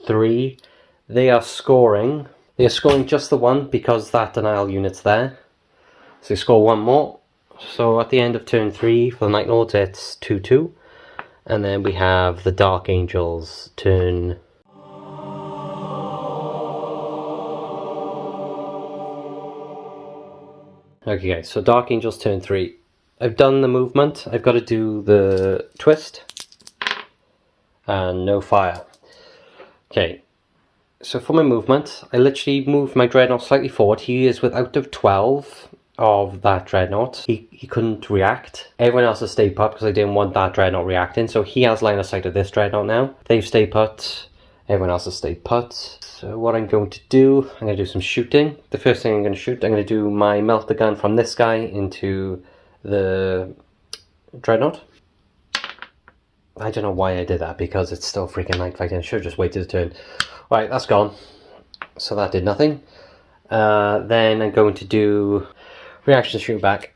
3. They are scoring. They are scoring just the one because that denial unit's there. So they score one more. So at the end of turn 3 for the Night Lords, it's 2-2. And then we have the Dark Angels turn. Okay guys, so Dark Angels turn 3. I've done the movement. I've got to do the twist. And no fire. Okay, so for my movement, I literally moved my Dreadnought slightly forward. He is without of 12 of that Dreadnought. He couldn't react. Everyone else has stayed put because I didn't want that Dreadnought reacting. So he has line of sight of this Dreadnought now. They've stayed put. Everyone else has stayed put. So what I'm going to do, I'm going to do some shooting. The first thing I'm going to shoot, I'm going to do my melter gun from this guy into the Dreadnought. I don't know why I did that because it's still freaking night fighting. I should have just waited a turn. Right, that's gone. So that did nothing. Then I'm going to do reaction shoot back.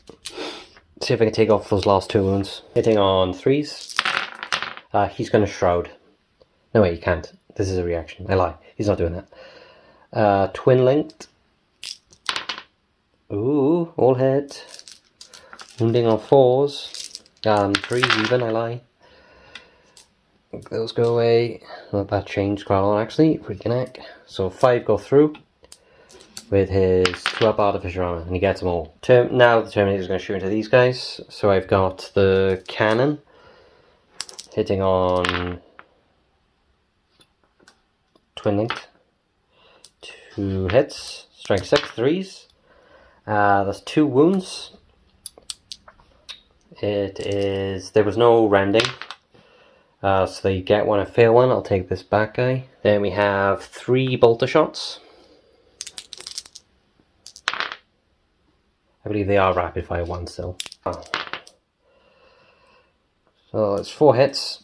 See if I can take off those last 2 wounds. Hitting on 3s. He's going to shroud. No wait, he can't. This is a reaction. I lie. He's not doing that. Twin linked. Ooh, all head. Wounding on 4s. 3s even, I lie. Those go away. Let that change quite a lot actually. Freaking heck. So 5 go through with his 2-up artificial armor, and he gets them all. Now the Terminator is going to shoot into these guys. So I've got the cannon hitting on twin linked. 2 hits. Strength 6, 3s. That's 2 wounds. It is. There was no rending. So they get one and fail one. I'll take this back guy. Then we have 3 bolter shots. I believe they are rapid fire 1 still. Oh. So it's 4 hits.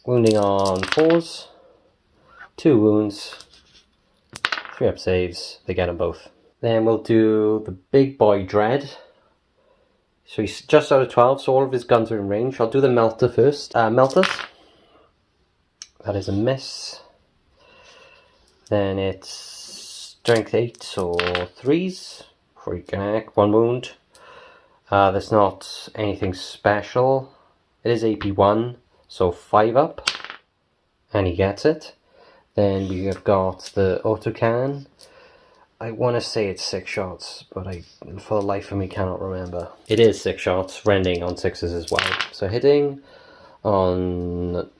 Wounding on 4s. 2 wounds. 3 up saves. They get them both. Then we'll do the big boy Dread. So he's just out of 12, so all of his guns are in range. I'll do the melter first. Melters. That is a miss. Then it's strength 8 or 3s. Freaking heck, 1 wound. That's not anything special. It is AP 1, so 5 up. And he gets it. Then we have got the autocannon. I want to say it's 6 shots, but I, for the life of me, cannot remember. It is 6 shots, rending on 6s as well. So hitting on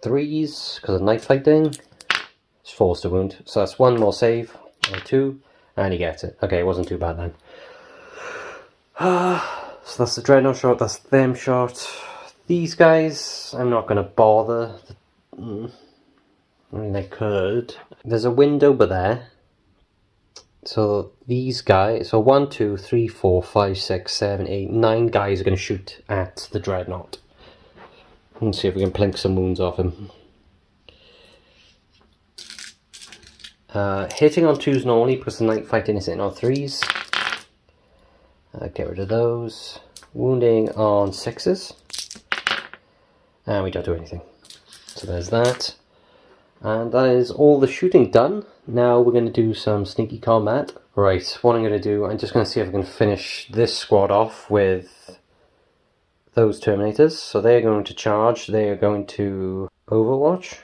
3s, because of night fighting, it's forced to wound. So that's 1 more save, or 2, and he gets it. Okay, it wasn't too bad then. So that's the Dreadnought shot, that's them shot. These guys, I'm not going to bother. I mean, I could. There's a window over there. So these guys, so 1, 2, 3, 4, 5, 6, 7, 8, 9 guys are going to shoot at the Dreadnought. Let's see if we can plink some wounds off him. Hitting on 2s normally because the night fighting is hitting on 3s. Get rid of those. Wounding on 6s. And we don't do anything. So there's that. And that is all the shooting done. Now we're going to do some sneaky combat. Right, what I'm going to do, I'm just going to see if I can finish this squad off with those Terminators. So they're going to charge, they are going to overwatch.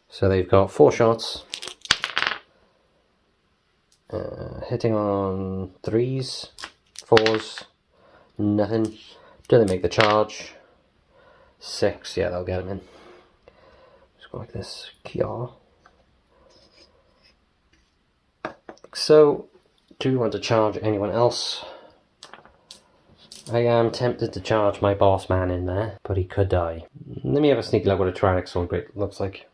So they've got 4 shots. Hitting on 3s, 4s, nothing. Do they make the charge? 6, yeah, that'll get them in. Just go like this, Kia. So, do you want to charge anyone else? I am tempted to charge my boss man in there, but he could die. Let me have a sneaky look what a Tyrannic Sword Great looks like.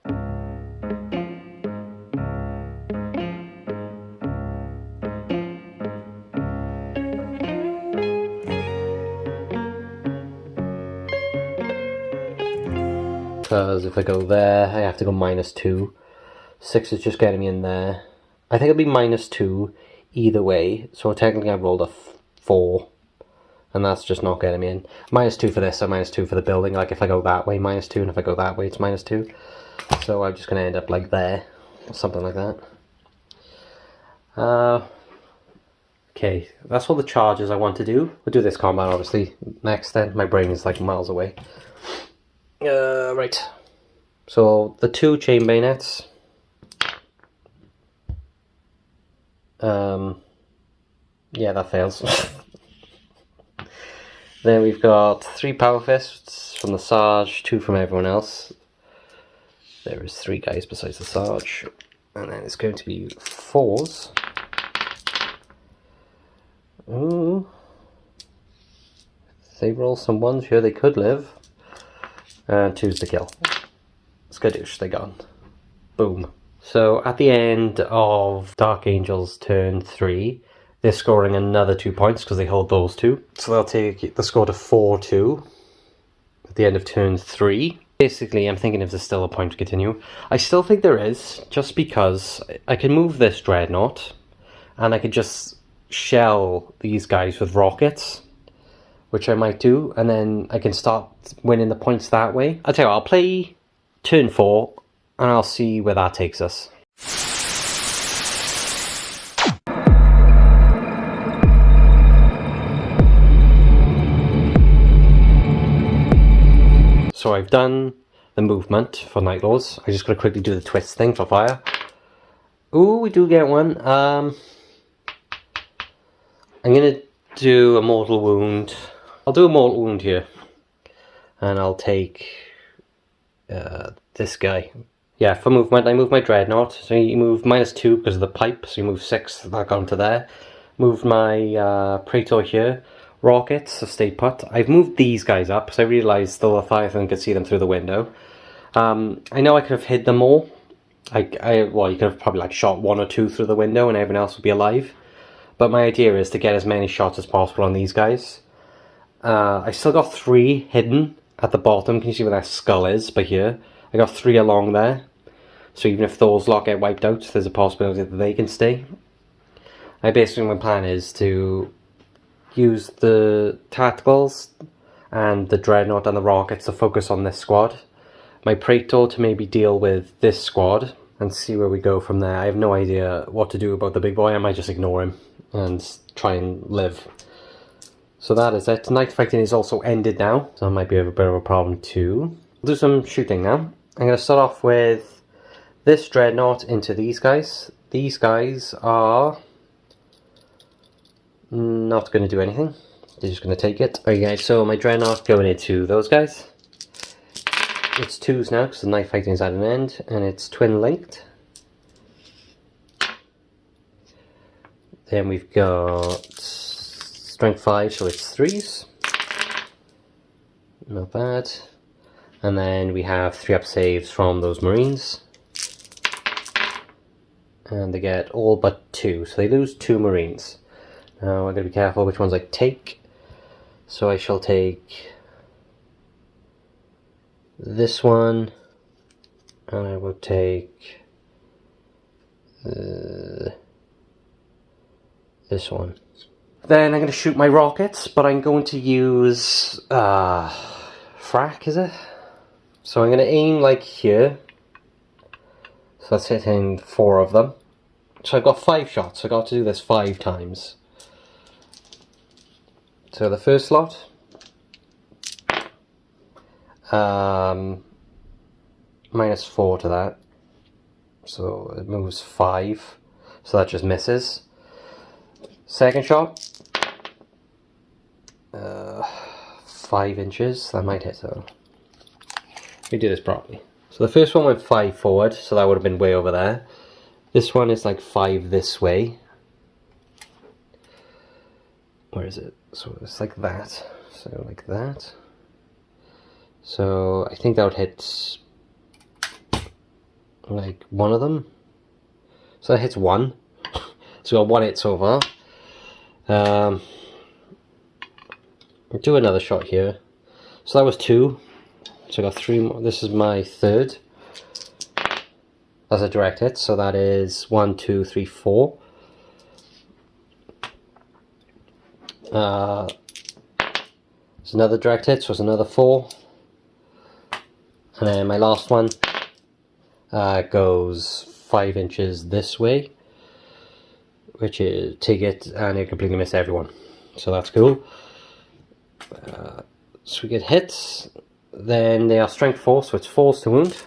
Because if I go there, I have to go -2. 6 is just getting me in there. I think it'll be -2 either way, so technically I've rolled a 4. And that's just not getting me in. -2 for this, so -2 for the building. Like if I go that way, -2, and if I go that way, it's -2. So I'm just going to end up like there, or something like that. Okay, that's all the charges I want to do. We'll do this combat obviously next then. My brain is like miles away. Right. So the 2 chain bayonets. Yeah, that fails. Then we've got 3 power fists from the Sarge, 2 from everyone else. There is 3 guys besides the Sarge. And then it's going to be 4s. Ooh. If they roll some 1s here, they could live. And 2's to kill. Skadoosh, they're gone. Boom. So at the end of Dark Angel's turn 3, they're scoring another 2 points because they hold those 2. So they'll take the score to 4-2 at the end of turn 3. Basically, I'm thinking if there's still a point to continue. I still think there is, just because I can move this Dreadnought and I could just shell these guys with rockets, which I might do, and then I can start winning the points that way. I'll tell you what, I'll play turn 4 and I'll see where that takes us. So I've done the movement for Night Lords. I just gotta quickly do the twist thing for fire. Ooh, we do get one. I'm gonna do a mortal wound. I'll do a mortal wound here. And I'll take this guy. Yeah, for movement, I move my Dreadnought. So you move -2 because of the pipe. So you move 6 back onto there. Moved my Praetor here. Rockets, so stay put. I've moved these guys up because I realised the Leviathan could see them through the window. I know I could have hid them all. Well, you could have probably like shot 1 or 2 through the window and everyone else would be alive. But my idea is to get as many shots as possible on these guys. I still got 3 hidden at the bottom. Can you see where that skull is? By here. I got 3 along there. So even if those lot get wiped out, there's a possibility that they can stay. Basically my plan is to use the tacticals and the Dreadnought and the rockets to focus on this squad. My Praetor to maybe deal with this squad and see where we go from there. I have no idea what to do about the big boy. I might just ignore him and try and live. So that is it. Night fighting is also ended now, so that might be a bit of a problem too. We'll do some shooting now. I'm going to start off with this Dreadnought into these guys. These guys are not going to do anything. They're just going to take it. Okay, so my Dreadnought going into those guys. It's 2s now because the night fighting is at an end, and it's twin linked. Then we've got strength 5, so it's 3s. Not bad. And then we have 3-up saves from those Marines. And they get all but 2, so they lose 2 Marines. Now I'm going to be careful which ones I take. So I shall take this one, and I will take this one. Then I'm going to shoot my rockets, but I'm going to use frac, is it? So I'm going to aim like here. So that's hitting 4 of them. So I've got 5 shots, so I've got to do this 5 times. So the first slot, -4 to that, so it moves 5, so that just misses. Second shot, 5 inches, that might hit though. Let me do this properly. So the first one went 5 forward, so that would have been way over there. This one is like 5 this way. Where is it? So it's like that. So like that. So I think that would hit like one of them. So that hits one. So we got one hit so far. I'll do another shot here. So that was 2. So I got 3 more. This is my third. That's a direct hit. So that is 1, 2, 3, 4. It's another direct hit, so it's another 4. And then my last one goes 5 inches this way, which is take it, and it completely missed everyone. So that's cool. So we get hits, then they are strength 4, so it's 4s to wound.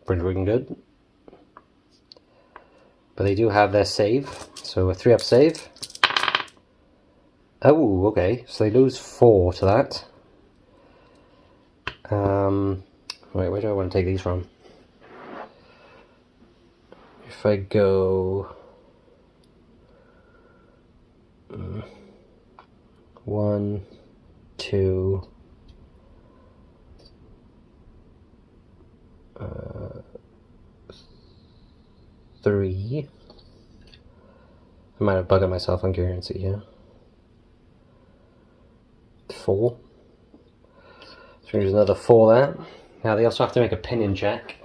Pretty freaking good. But they do have their save, so a 3-up save. Oh, okay, so they lose 4 to that. Wait, where do I want to take these from? If I go 1, 2, 3. I might have bugged myself on coherency here. 4. So there's another 4 there. Now they also have to make a pinning check.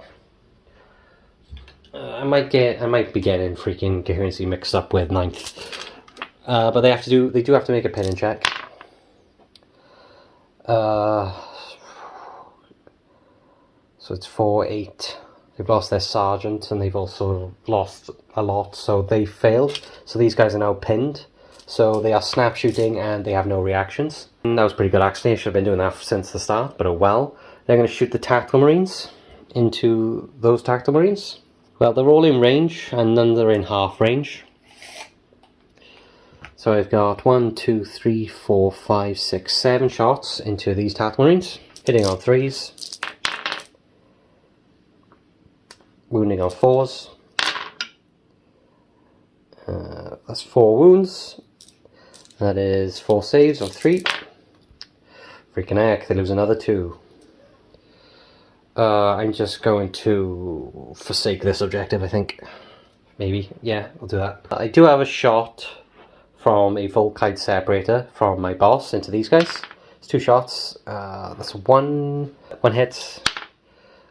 I might be getting freaking coherency mixed up with 9th. But they do have to make a pinning check. So it's 4, 8. They've lost their sergeant and they've also lost a lot, so they failed. So these guys are now pinned. So they are snap shooting and they have no reactions. And that was pretty good actually. I should have been doing that since the start, but oh well. They're going to shoot the tactical marines into those tactical marines. Well, they're all in range and none are in half range. So I've got 1, 2, 3, 4, 5, 6, 7 shots into these tactical marines. Hitting on 3s. Wounding on 4s. That's 4 wounds. That is 4 saves on 3. Freaking heck, they lose another 2. I'm just going to forsake this objective, I think. Maybe, yeah, I'll do that. I do have a shot from a Volkite separator from my boss into these guys. It's 2 shots. That's one hit.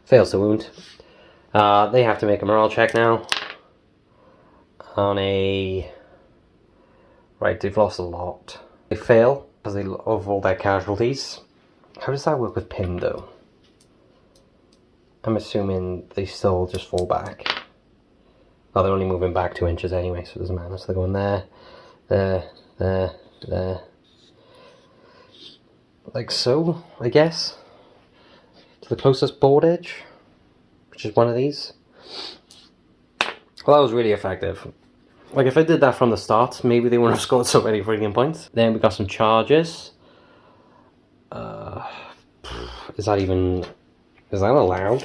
Fails to wound. They have to make a morale check now. On a... Right, they've lost a lot. They fail because of all their casualties. How does that work with pin though? I'm assuming they still just fall back. Oh, they're only moving back 2 inches anyway, so it doesn't matter. So they're going there, there. Like so, I guess. To the closest board edge, which is one of these. Well, that was really effective. Like, if I did that from the start, maybe they wouldn't have scored so many freaking points. Then we got some charges. Is that allowed?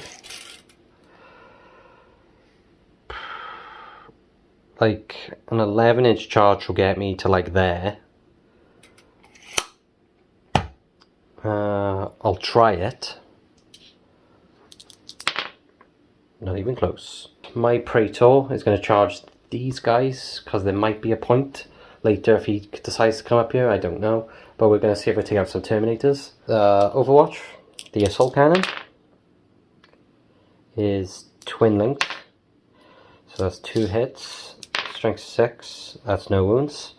Like, an 11-inch charge will get me to, like, there. I'll try it. Not even close. My Praetor is going to charge these guys, because there might be a point later if he decides to come up here, I don't know. But we're going to see if we take out some Terminators. Overwatch, the Assault Cannon, is twin length. So that's 2 hits, strength 6, that's no wounds.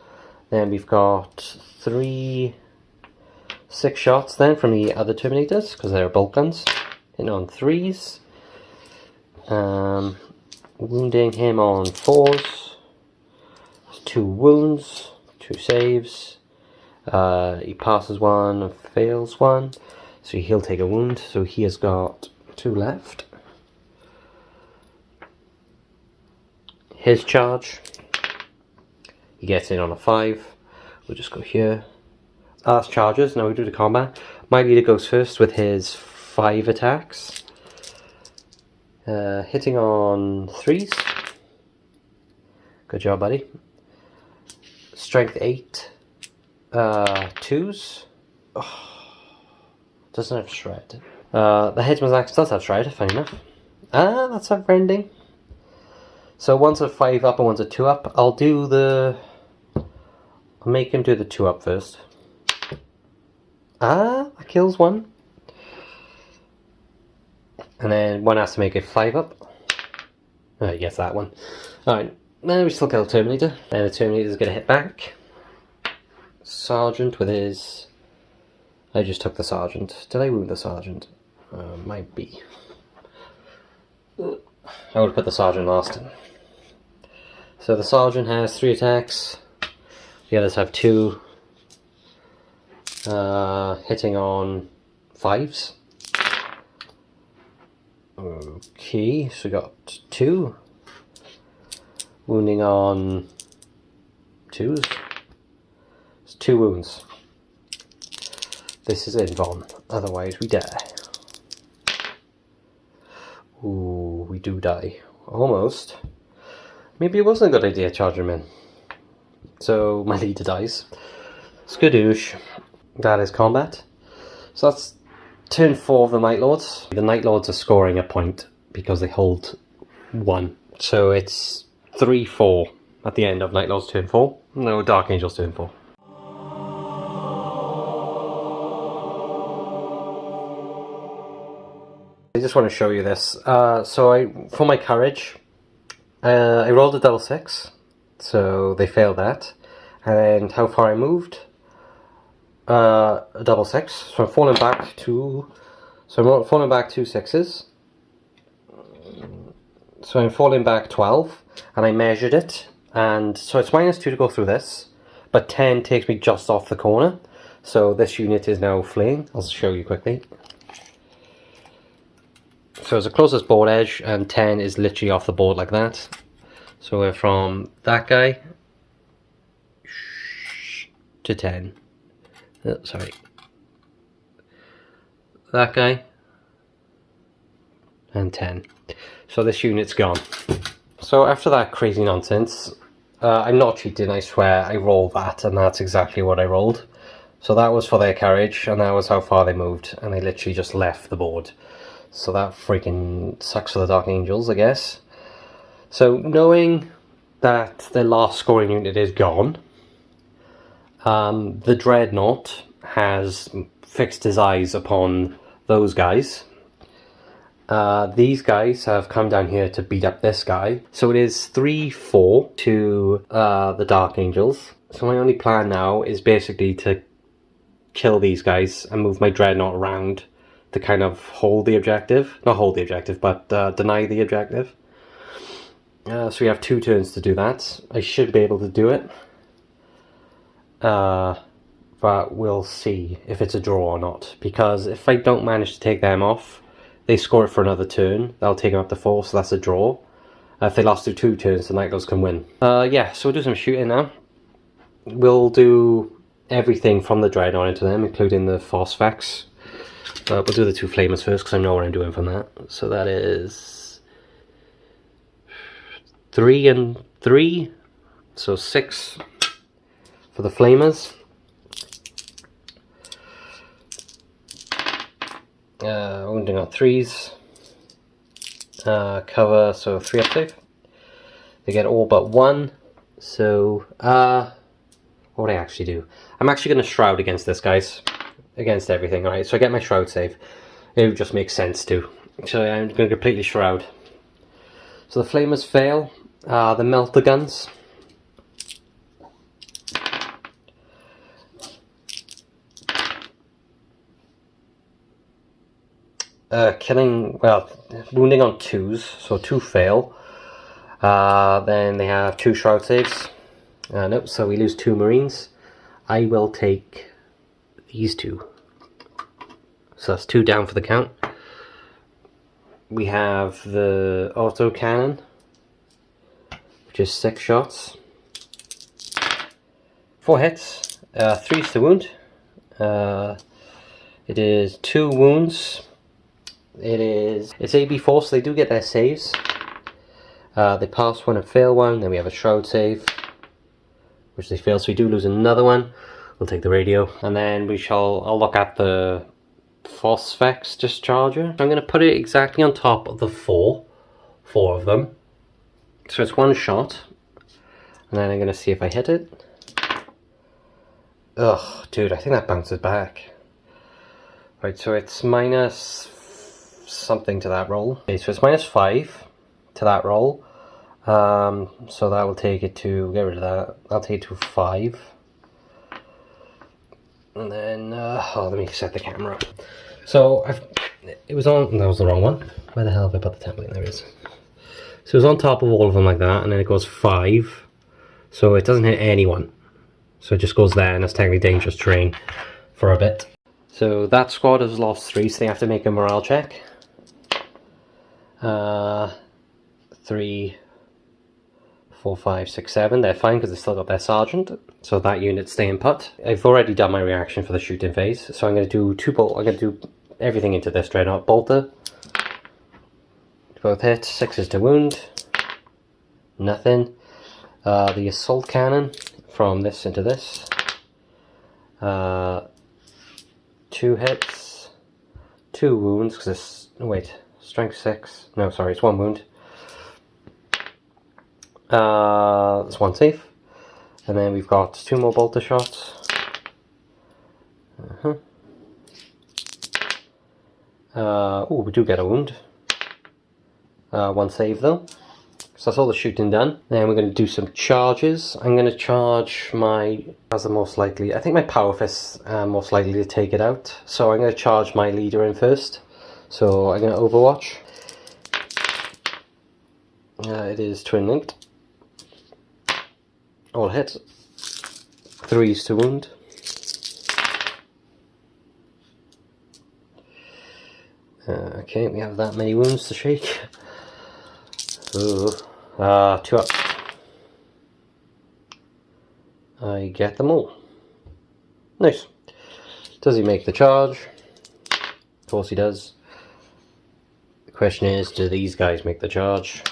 Then we've got 6 shots then from the other Terminators, because they're bolt guns. Hitting on 3s. Wounding him on 4s. 2 wounds, 2 saves. He passes 1 and fails 1. So he'll take a wound. So he has got 2 left. His charge. He gets in on a 5. We'll just go here. That's charges. Now we do the combat. My leader goes first with his 5 attacks. Hitting on 3s. Good job, buddy. strength 8, 2s. Oh, doesn't have shred. The headsman's axe does have shred, funny enough. That's a rending. So one's a 5 up and one's a 2 up. I'll make him do the 2 up first. That kills one. And then one has to make a 5 up. Oh, he gets that one. Alright, now we still kill the Terminator. And the Terminator's gonna hit back. Sergeant with his... I just took the Sergeant. Did I wound the Sergeant? Might be. I would have put the Sergeant last. So the Sergeant has 3 attacks. The others have 2. Hitting on 5s. Okay, so we got 2. Wounding on 2s. It's 2 wounds. This is invuln, otherwise we die. Ooh, we do die. Almost. Maybe it wasn't a good idea charging him in. So my leader dies. Skadoosh. That is combat. So that's turn 4 of the Night Lords. The Night Lords are scoring a point because they hold 1. So it's 3-4 at the end of Night Lords turn 4. No, Dark Angels turn 4. I just want to show you this. For my courage, I rolled a double 6, so they failed that. And how far I moved? A double 6. So I'm falling back 2. So I'm falling back 2 6s. So I'm falling back 12, and I measured it, and so it's -2 to go through this, but 10 takes me just off the corner. So this unit is now fleeing. I'll show you quickly. So it's the closest board edge, and 10 is literally off the board like that. So we're from that guy to 10. Oh, sorry. That guy and 10. So this unit's gone. So after that crazy nonsense, I'm not cheating, I swear. I rolled that, and that's exactly what I rolled. So that was for their carriage, and that was how far they moved, and they literally just left the board. So that freaking sucks for the Dark Angels, I guess. So knowing that their last scoring unit is gone, the Dreadnought has fixed his eyes upon those guys. These guys have come down here to beat up this guy. So it is 3-4 to the Dark Angels. So my only plan now is basically to kill these guys and move my Dreadnought around to kind of hold the objective. Not hold the objective, but deny the objective. So we have 2 turns to do that. I should be able to do it. But we'll see if it's a draw or not. Because if I don't manage to take them off, they score it for another turn. That'll take them up to 4, so that's a draw. If they last through 2 turns, the Night Lords can win. Yeah, so we'll do some shooting now. We'll do everything from the Dreadnought into them, including the Phosphax. We'll do the 2 Flamers first, because I know what I'm doing from that. So that is 3 and 3. So 6 for the Flamers. Wounding on 3s. Cover, so 3 up save. They get all but 1. So, what would I actually do? I'm actually going to Shroud against this, guys. Against everything, alright? So I get my Shroud save. It would just make sense to. So I'm going to completely Shroud. So the Flamers fail. The Melter Guns. Wounding on 2s, so 2 fail. Then they have 2 Shroud saves. Nope, so we lose 2 Marines. I will take these 2. So that's 2 down for the count. We have the auto cannon, which is 6 shots. 4 hits, 3's to wound. It is 2 wounds. It's AB4, so they do get their saves. They pass 1 and fail 1, then we have a Shroud save. which they fail. So we do lose another one. We'll take the radio, and then I'll look at the Phosphex discharger. I'm going to put it exactly on top of the four of them. So it's one shot, and then I'm going to see if I hit it. Ugh, dude, I think that bounces back. Right, so it's minus something to that roll. Okay, so it's -5 to that roll. So that will take it to, get rid of that, I'll take it to 5. And then, let me set the camera up. So, it was on, that was the wrong one. Where the hell have I put the template? There it is. So it was on top of all of them like that, and then it goes 5. So it doesn't hit anyone. So it just goes there, and it's technically dangerous terrain for a bit. So that squad has lost 3, so they have to make a morale check. 3, 4, 5, 6, 7. They're fine because they've still got their sergeant. So that unit's staying put. I've already done my reaction for the shooting phase. So I'm going to do I'm going to do everything into this dreadnought bolter. Both hit. 6 to wound. Nothing. The assault cannon from this into this. 2 hits. 2 wounds because it's, wait, strength 6. No, sorry, it's 1 wound. That's 1 save. And then we've got 2 more bolter shots. Oh, we do get a wound. 1 save though. So that's all the shooting done. Then we're going to do some charges. I'm going to charge as the most likely, I think my power fists are most likely to take it out. So I'm going to charge my leader in first. So I'm going to overwatch. It is twin linked. All hit. 3s to wound. Okay, we have that many wounds to shake. Ooh. 2 up. I get them all. Nice. Does he make the charge? Of course he does. The question is, do these guys make the charge?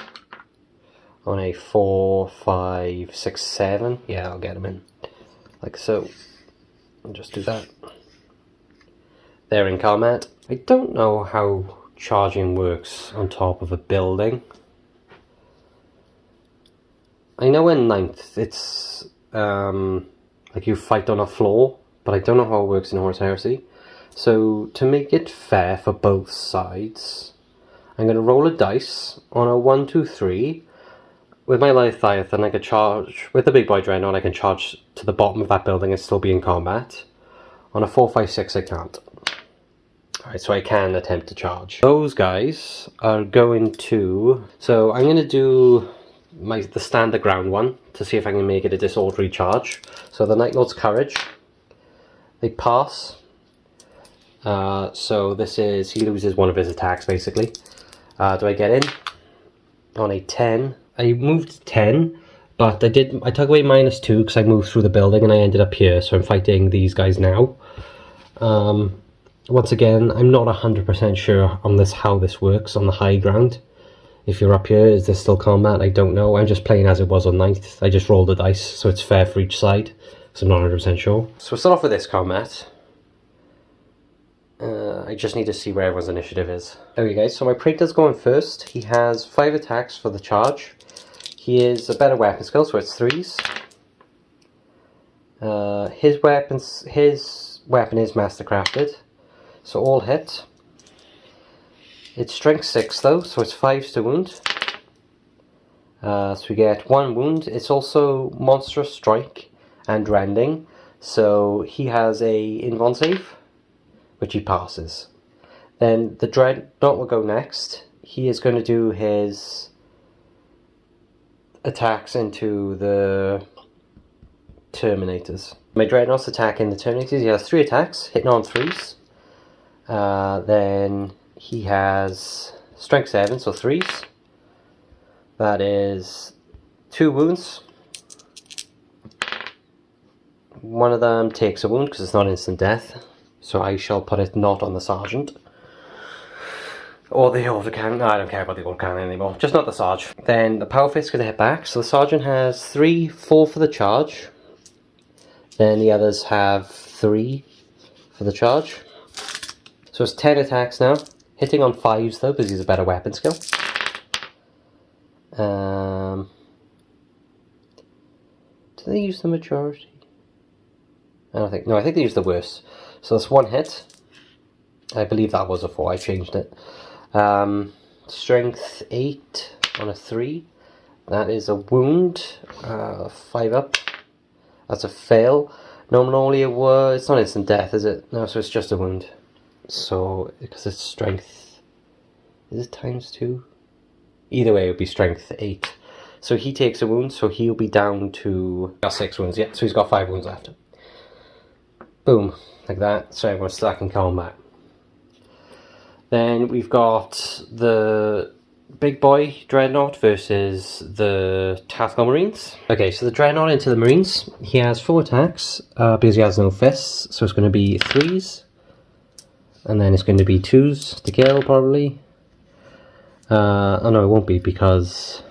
On a 4, 5, 6, 7. Yeah, I'll get them in. Like so. I'll just do that. They're in combat. I don't know how charging works on top of a building. I know in 9th it's like you fight on a floor, but I don't know how it works in Horus Heresy. So to make it fair for both sides, I'm going to roll a dice on a 1, 2, 3. With my Leviathan I can charge, with the big boy dreadnought I can charge to the bottom of that building and still be in combat. On a 4, 5, 6 I can't. Alright, so I can attempt to charge. Those guys are going to, so I'm going to do the standard ground one to see if I can make it a disorderly charge. So the Night Lord's Courage, they pass. So this is, he loses 1 of his attacks basically. Do I get in? On a 10. I moved 10, but I took away -2 because I moved through the building and I ended up here, so I'm fighting these guys now. Once again, I'm not 100% sure on how this works on the high ground. If you're up here, is there still combat? I don't know. I'm just playing as it was on 9th. I just rolled the dice, so it's fair for each side. So I'm not 100% sure. So we'll start off with this combat. I just need to see where everyone's initiative is. Okay guys, so my Praetor's going first. He has 5 attacks for the charge. He is a better weapon skill, so it's 3s. His weapon is mastercrafted, so all hit. It's strength 6 though, so it's 5s to wound. So we get 1 wound. It's also monstrous strike and rending, so he has a invuln save, which he passes. Then the dreadnought will go next. He is going to do his attacks into the Terminators. My dreadnought's attacking the Terminators. He has 3 attacks, hitting on 3s. Then he has strength 7, so 3s. That is 2 wounds. One of them takes a wound because it's not instant death, so I shall put it not on the sergeant. Or the autocannon. No, I don't care about the autocannon anymore. Just not the sarge. Then the power fist's going to hit back. So the sergeant has 3, 4 for the charge. Then the others have 3 for the charge. So it's 10 attacks now. Hitting on 5s though, because he's a better weapon skill. Do they use the majority? I don't think. No, I think they use the worst. So that's 1 hit. I believe that was a 4. I changed it. Strength 8 on a 3. That is a wound. 5 up. That's a fail. Normally it's not instant death, is it? No, so it's just a wound. So because it's strength, is it ×2? Either way, it would be strength 8. So he takes a wound, so he'll be down to... Got 6 wounds, yeah, so he's got 5 wounds left. Boom, like that, so everyone's stuck in combat. Then we've got the big boy Dreadnought versus the Tactical Marines. Okay, so the Dreadnought into the Marines, he has 4 attacks, because he has no fists, so it's going to be 3s. And then it's going to be 2s to kill, probably. Oh no, it won't be, because...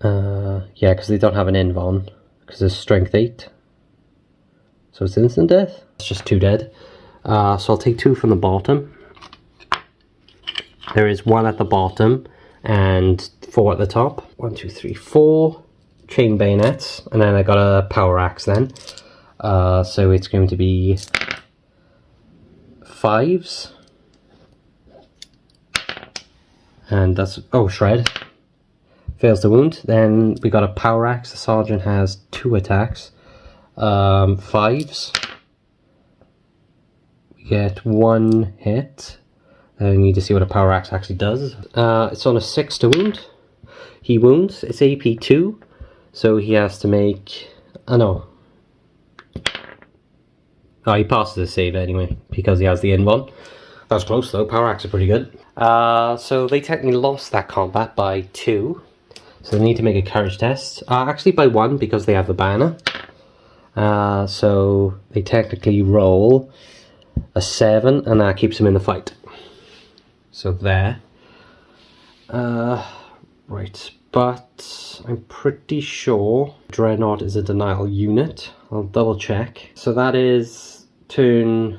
yeah, because they don't have an invuln, because it's strength 8. So it's instant death. It's just 2 dead. So I'll take 2 from the bottom. There is 1 at the bottom and 4 at the top. 1, 2, 3, 4 chain bayonets, and then I got a power axe then. So it's going to be 5s. And that's, oh, shred. Fails the wound. Then we got a power axe. The sergeant has 2 attacks. 5s. We get 1 hit. I need to see what a power axe actually does. It's on a 6 to wound. He wounds. It's AP 2. So he has to make... Oh no. Oh, he passes the save anyway, because he has the invuln. That was close though. Power axe are pretty good. So they technically lost that combat by 2. So they need to make a courage test. Actually by 1, because they have the banner. So they technically roll a 7, and that keeps them in the fight. So there. Right, but I'm pretty sure Dreadnought is a denial unit. I'll double check. So that is turn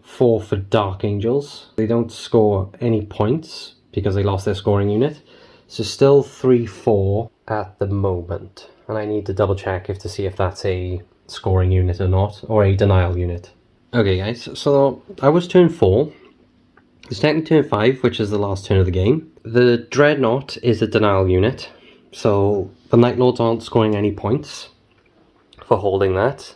4 for Dark Angels. They don't score any points because they lost their scoring unit. So still 3-4 at the moment. And I need to double check to see if that's a scoring unit or not, or a denial unit. Okay guys, so I was turn 4. It's technically turn 5, which is the last turn of the game. The Dreadnought is a denial unit, so the Night Lords aren't scoring any points for holding that.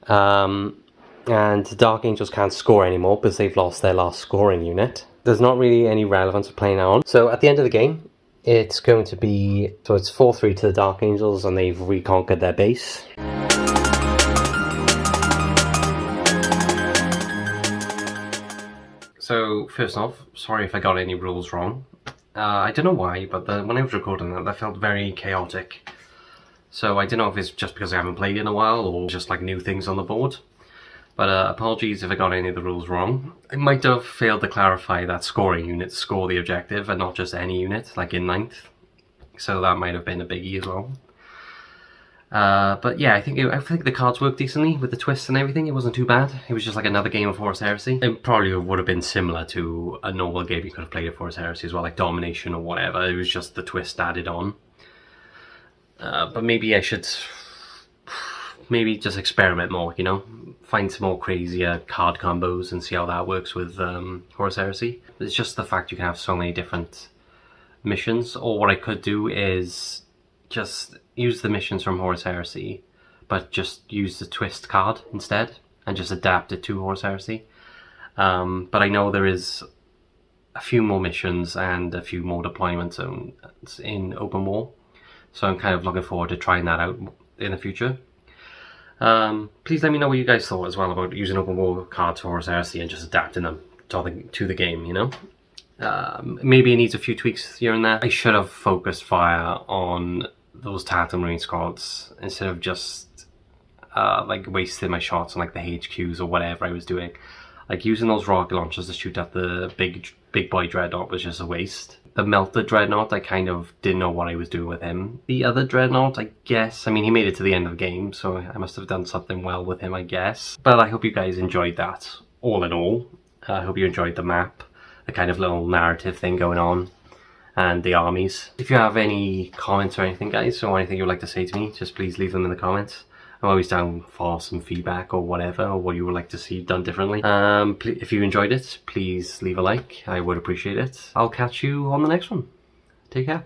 And the Dark Angels can't score anymore because they've lost their last scoring unit. There's not really any relevance of playing that on. So at the end of the game, it's going to be... So it's 4-3 to the Dark Angels, and they've reconquered their base. So, first off, sorry if I got any rules wrong. I don't know why, but when I was recording that felt very chaotic. So I don't know if it's just because I haven't played in a while, or just like new things on the board. But apologies if I got any of the rules wrong. I might have failed to clarify that scoring units score the objective and not just any unit, like in 9th. So that might have been a biggie as well. But yeah, I think the cards worked decently with the twists and everything. It wasn't too bad. It was just like another game of Horus Heresy. It probably would have been similar to a normal game you could have played of Horus Heresy as well, like Domination or whatever. It was just the twist added on. But maybe I should... Maybe just experiment more, you know? Find some more crazier card combos and see how that works with Horus Heresy. It's just the fact you can have so many different missions. Or what I could do is just use the missions from Horus Heresy, but just use the twist card instead, and just adapt it to Horus Heresy. But I know there is a few more missions and a few more deployment zones in Open War, so I'm kind of looking forward to trying that out in the future. Please let me know what you guys thought as well about using Open War cards for Horus Heresy and just adapting them to the game, you know? Maybe it needs a few tweaks here and there. I should have focused fire on those Tactical Marine squads instead of just like wasting my shots on like the HQs or whatever I was doing. Like using those rocket launchers to shoot at the big boy Dreadnought was just a waste. The Melter Dreadnought, I kind of didn't know what I was doing with him. The other Dreadnought, I guess, I mean, he made it to the end of the game, so I must have done something well with him, I guess. But I hope you guys enjoyed that, all in all. I hope you enjoyed the map, the kind of little narrative thing going on, and the armies. If you have any comments or anything, guys, or anything you'd like to say to me, just please leave them in the comments. I'm always down for some feedback or whatever, or what you would like to see done differently. If you enjoyed it, please leave a like. I would appreciate it. I'll catch you on the next one. Take care.